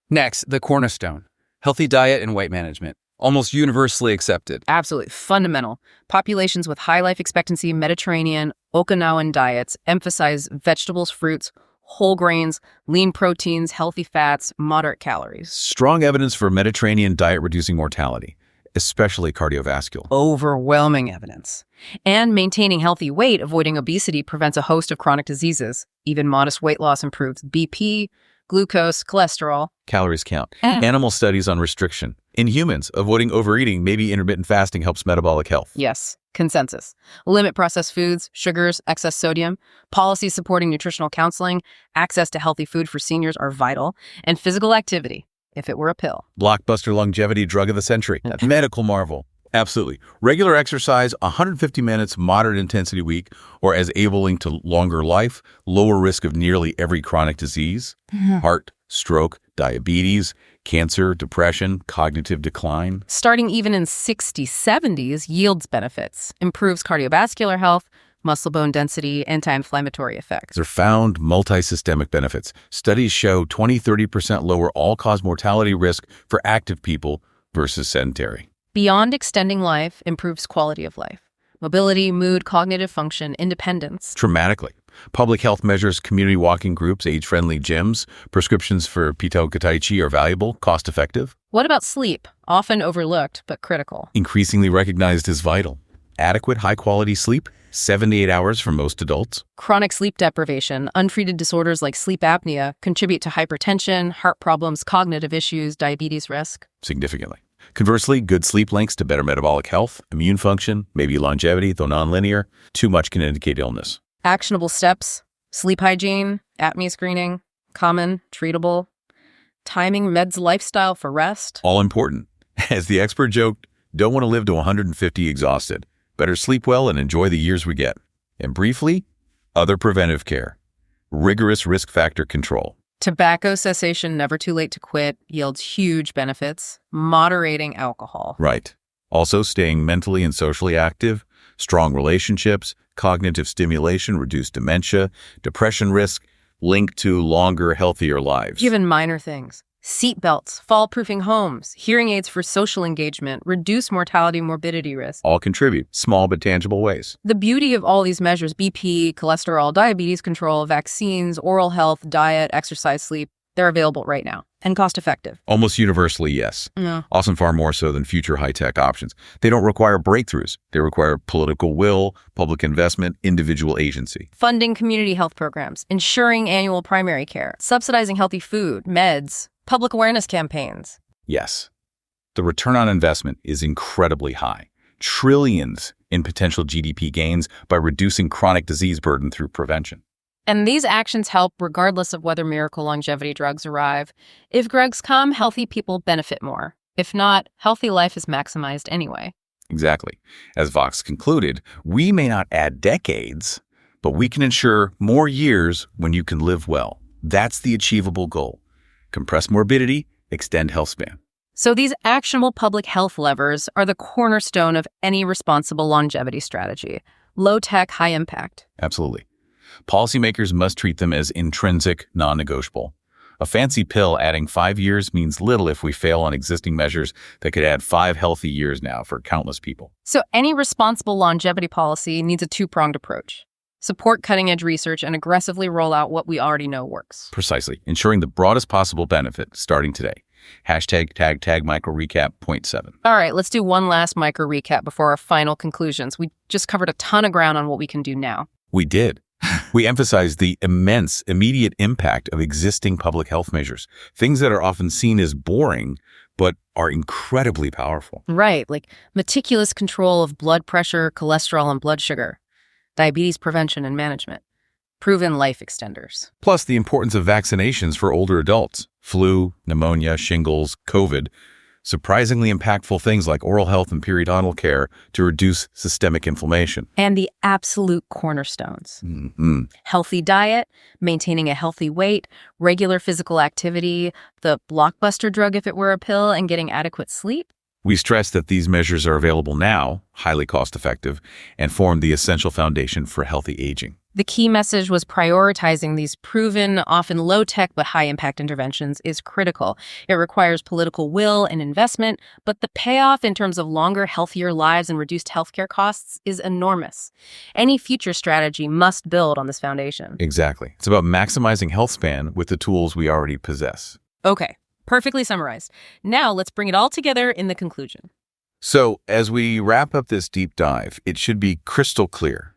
Next, the cornerstone, healthy diet and weight management. Almost universally accepted. Absolutely fundamental. Populations with high life expectancy, Mediterranean, Okinawan diets emphasize vegetables, fruits, whole grains, lean proteins, healthy fats, moderate calories. Strong evidence for Mediterranean diet reducing mortality, especially cardiovascular. Overwhelming evidence. And maintaining healthy weight, avoiding obesity, prevents a host of chronic diseases. Even modest weight loss improves BP, glucose, cholesterol. Calories count. Animal studies on restriction. In humans, avoiding overeating, maybe intermittent fasting helps metabolic health. Yes, consensus. Limit processed foods, sugars, excess sodium. Policies supporting nutritional counseling, access to healthy food for seniors are vital. And physical activity, if it were a pill. Blockbuster longevity drug of the century. A medical marvel. Absolutely. Regular exercise, 150 minutes, moderate intensity week, or as enabling to longer life, lower risk of nearly every chronic disease, heart, stroke, diabetes, cancer, depression, cognitive decline. Starting even in 60s, 70s yields benefits, improves cardiovascular health, muscle bone density, anti-inflammatory effects. They're found multisystemic benefits. Studies show 20-30% lower all-cause mortality risk for active people versus sedentary. Beyond extending life, improves quality of life. Mobility, mood, cognitive function, independence. Dramatically. Public health measures, community walking groups, age-friendly gyms, prescriptions for pito-kataichi are valuable, cost-effective. What about sleep? Often overlooked, but critical. Increasingly recognized as vital. Adequate, high-quality sleep, 78 hours for most adults. Chronic sleep deprivation, untreated disorders like sleep apnea contribute to hypertension, heart problems, cognitive issues, diabetes risk. Significantly. Conversely, good sleep links to better metabolic health, immune function, maybe longevity, though nonlinear. Too much can indicate illness. Actionable steps, sleep hygiene, apnea screening, common, treatable, timing meds lifestyle for rest. All important. As the expert joked, don't want to live to 150 exhausted. Better sleep well and enjoy the years we get. And briefly, other preventive care. Rigorous risk factor control. Tobacco cessation, never too late to quit, yields huge benefits. Moderating alcohol. Right. Also staying mentally and socially active, strong relationships, cognitive stimulation, reduced dementia, depression risk, linked to longer, healthier lives. Even minor things. Seat belts, fall-proofing homes, hearing aids for social engagement, reduce mortality, morbidity risk. All contribute, small but tangible ways. The beauty of all these measures, BP, cholesterol, diabetes control, vaccines, oral health, diet, exercise, sleep, they're available right now and cost-effective. Almost universally, yes. No. Often far more so than future high-tech options. They don't require breakthroughs. They require political will, public investment, individual agency. Funding community health programs, ensuring annual primary care, subsidizing healthy food, meds, public awareness campaigns. Yes. The return on investment is incredibly high. Trillions in potential GDP gains by reducing chronic disease burden through prevention. And these actions help regardless of whether miracle longevity drugs arrive. If drugs come, healthy people benefit more. If not, healthy life is maximized anyway. Exactly. As Vox concluded, we may not add decades, but we can ensure more years when you can live well. That's the achievable goal. Compress morbidity, extend health span. So these actionable public health levers are the cornerstone of any responsible longevity strategy. Low-tech, high-impact. Absolutely. Policymakers must treat them as intrinsic, non-negotiable. A fancy pill adding 5 years means little if we fail on existing measures that could add 5 healthy years now for countless people. So any responsible longevity policy needs a two-pronged approach. Support cutting-edge research and aggressively roll out what we already know works. Precisely. Ensuring the broadest possible benefit starting today. #tag micro recap point 7. All right, let's do one last micro recap before our final conclusions. We just covered a ton of ground on what we can do now. We did. We emphasized the immense immediate impact of existing public health measures, things that are often seen as boring, but are incredibly powerful. Right, like meticulous control of blood pressure, cholesterol, and blood sugar, diabetes prevention and management, proven life extenders. Plus the importance of vaccinations for older adults, flu, pneumonia, shingles, COVID, surprisingly impactful things like oral health and periodontal care to reduce systemic inflammation. And the absolute cornerstones. Mm-hmm. Healthy diet, maintaining a healthy weight, regular physical activity, the blockbuster drug if it were a pill, and getting adequate sleep. We stress that these measures are available now, highly cost-effective, and form the essential foundation for healthy aging. The key message was prioritizing these proven, often low-tech but high-impact interventions is critical. It requires political will and investment, but the payoff in terms of longer, healthier lives and reduced healthcare costs is enormous. Any future strategy must build on this foundation. Exactly. It's about maximizing health span with the tools we already possess. Okay, perfectly summarized. Now let's bring it all together in the conclusion. So, as we wrap up this deep dive, it should be crystal clear.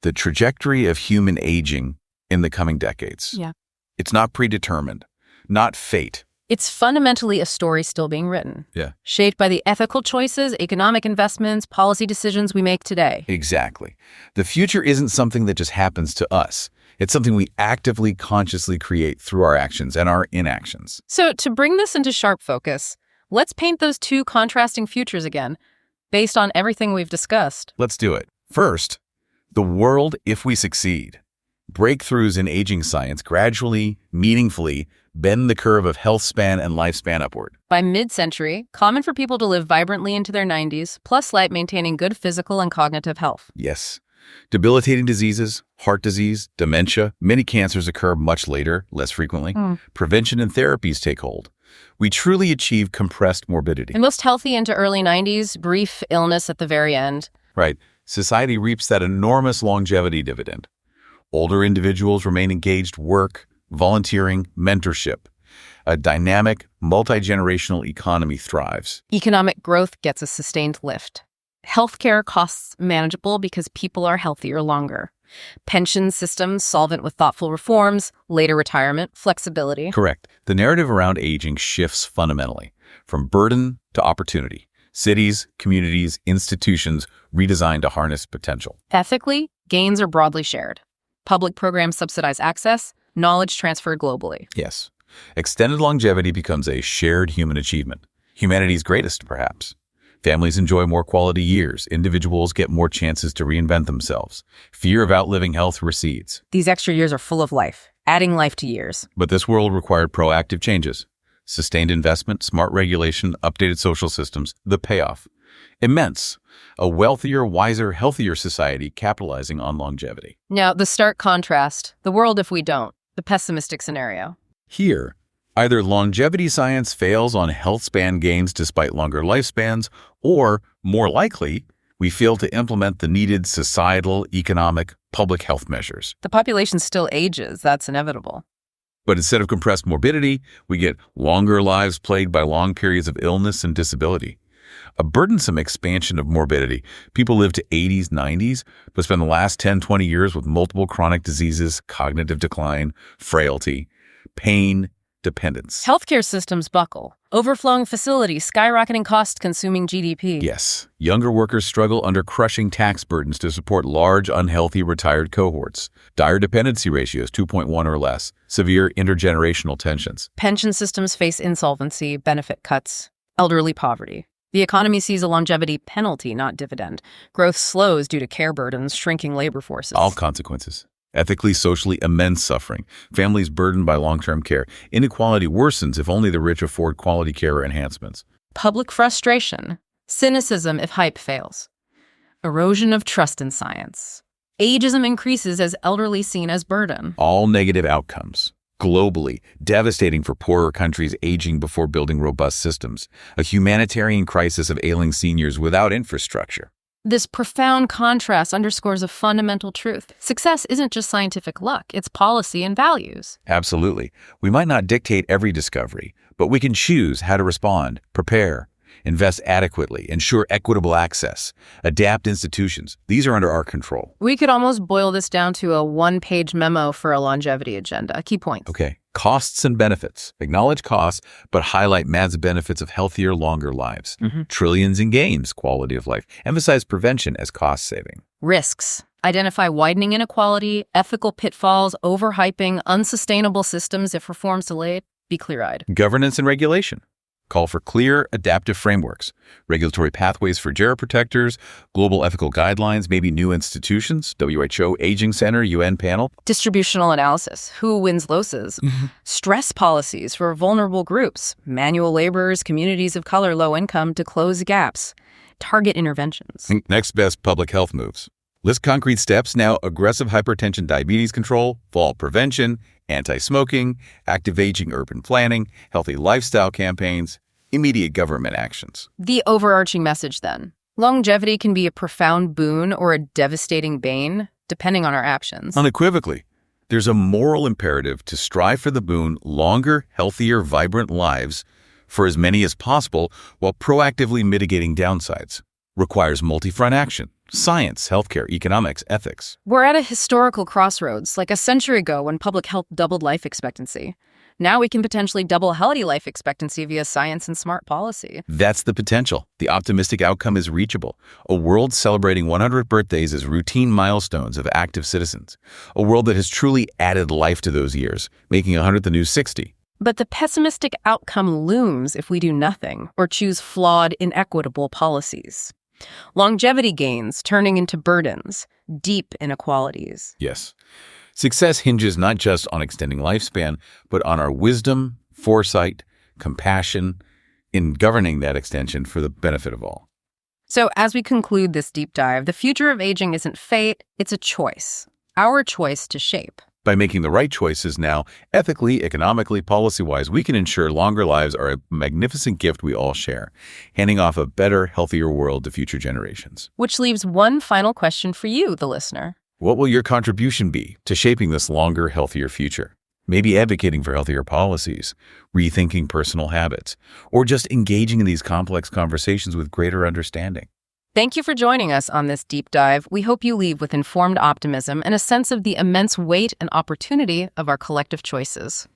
The trajectory of human aging in the coming decades. Yeah. It's not predetermined, not fate. It's fundamentally a story still being written. Yeah. Shaped by the ethical choices, economic investments, policy decisions we make today. Exactly. The future isn't something that just happens to us. It's something we actively, consciously create through our actions and our inactions. So to bring this into sharp focus, let's paint those two contrasting futures again. based on everything we've discussed. Let's do it. First, the world if we succeed. Breakthroughs in aging science gradually, meaningfully bend the curve of health span and lifespan upward. By mid-century, common for people to live vibrantly into their 90s, plus light maintaining good physical and cognitive health. Yes. Debilitating diseases, heart disease, dementia, many cancers occur much later, less frequently. Prevention and therapies take hold. We truly achieve compressed morbidity. And most healthy into early 90s, brief illness at the very end. Right. Society reaps that enormous longevity dividend. Older individuals remain engaged, work, volunteering, mentorship. A dynamic, multi-generational economy thrives. Economic growth gets a sustained lift. Healthcare costs manageable because people are healthier longer. Pension systems solvent with thoughtful reforms, later retirement, flexibility. Correct. The narrative around aging shifts fundamentally, from burden to opportunity. Cities, communities, institutions redesigned to harness potential. Ethically, gains are broadly shared. Public programs subsidize access, knowledge transferred globally. Yes. Extended longevity becomes a shared human achievement. Humanity's greatest, perhaps. Families enjoy more quality years. Individuals get more chances to reinvent themselves. Fear of outliving health recedes. These extra years are full of life, adding life to years. But this world required proactive changes. Sustained investment, smart regulation, updated social systems, the payoff. Immense. A wealthier, wiser, healthier society capitalizing on longevity. Now, the stark contrast, the world if we don't, the pessimistic scenario. Here, either longevity science fails on health span gains despite longer lifespans, or, more likely, we fail to implement the needed societal, economic, public health measures. The population still ages, that's inevitable. But instead of compressed morbidity, we get longer lives plagued by long periods of illness and disability. A burdensome expansion of morbidity. People live to 80s, 90s, but spend the last 10, 20 years with multiple chronic diseases, cognitive decline, frailty, pain, dependence. Healthcare systems buckle. Overflowing facilities, skyrocketing costs consuming GDP. Yes. Younger workers struggle under crushing tax burdens to support large, unhealthy retired cohorts. Dire dependency ratios, 2.1 or less. Severe intergenerational tensions. Pension systems face insolvency, benefit cuts, elderly poverty. The economy sees a longevity penalty, not dividend. Growth slows due to care burdens, shrinking labor forces. All consequences. Ethically, socially, immense suffering. Families burdened by long-term care. Inequality worsens if only the rich afford quality care or enhancements. Public frustration. Cynicism if hype fails. Erosion of trust in science. Ageism increases as elderly seen as burden. All negative outcomes. Globally, devastating for poorer countries aging before building robust systems. A humanitarian crisis of ailing seniors without infrastructure. This profound contrast underscores a fundamental truth. Success isn't just scientific luck, it's policy and values. Absolutely. We might not dictate every discovery, but we can choose how to respond, prepare, invest adequately, ensure equitable access, adapt institutions. These are under our control. We could almost boil this down to a one-page memo for a longevity agenda. Key points. Okay. Costs and benefits. Acknowledge costs, but highlight massive benefits of healthier, longer lives. Trillions in gains, quality of life. Emphasize prevention as cost saving. Risks. Identify widening inequality, ethical pitfalls, overhyping, unsustainable systems if reforms delayed. Be clear-eyed. Governance and regulation. Call for clear, adaptive frameworks, regulatory pathways for geroprotectors, global ethical guidelines, maybe new institutions, WHO Aging Center, UN panel. Distributional analysis. Who wins losses? Stress policies for vulnerable groups. Manual laborers, communities of color, low income to close gaps. Target interventions. Next best public health moves. List concrete steps now: aggressive hypertension, diabetes control, fall prevention, anti-smoking, active aging urban planning, healthy lifestyle campaigns, immediate government actions. The overarching message then. Longevity can be a profound boon or a devastating bane, depending on our actions. Unequivocally, there's a moral imperative to strive for the boon: longer, healthier, vibrant lives for as many as possible while proactively mitigating downsides. Requires multi-front action. Science, healthcare, economics, ethics. We're at a historical crossroads, like a century ago when public health doubled life expectancy. Now we can potentially double healthy life expectancy via science and smart policy. That's the potential. The optimistic outcome is reachable. A world celebrating 100 birthdays as routine milestones of active citizens. A world that has truly added life to those years, making 100 the new 60. But the pessimistic outcome looms if we do nothing or choose flawed, inequitable policies. Longevity gains turning into burdens, deep inequalities. Yes. Success hinges not just on extending lifespan, but on our wisdom, foresight, compassion in governing that extension for the benefit of all. So as we conclude this deep dive, the future of aging isn't fate, it's a choice. Our choice to shape. By making the right choices now, ethically, economically, policy-wise, we can ensure longer lives are a magnificent gift we all share, handing off a better, healthier world to future generations. Which leaves one final question for you, the listener. What will your contribution be to shaping this longer, healthier future? Maybe advocating for healthier policies, rethinking personal habits, or just engaging in these complex conversations with greater understanding. Thank you for joining us on this deep dive. We hope you leave with informed optimism and a sense of the immense weight and opportunity of our collective choices.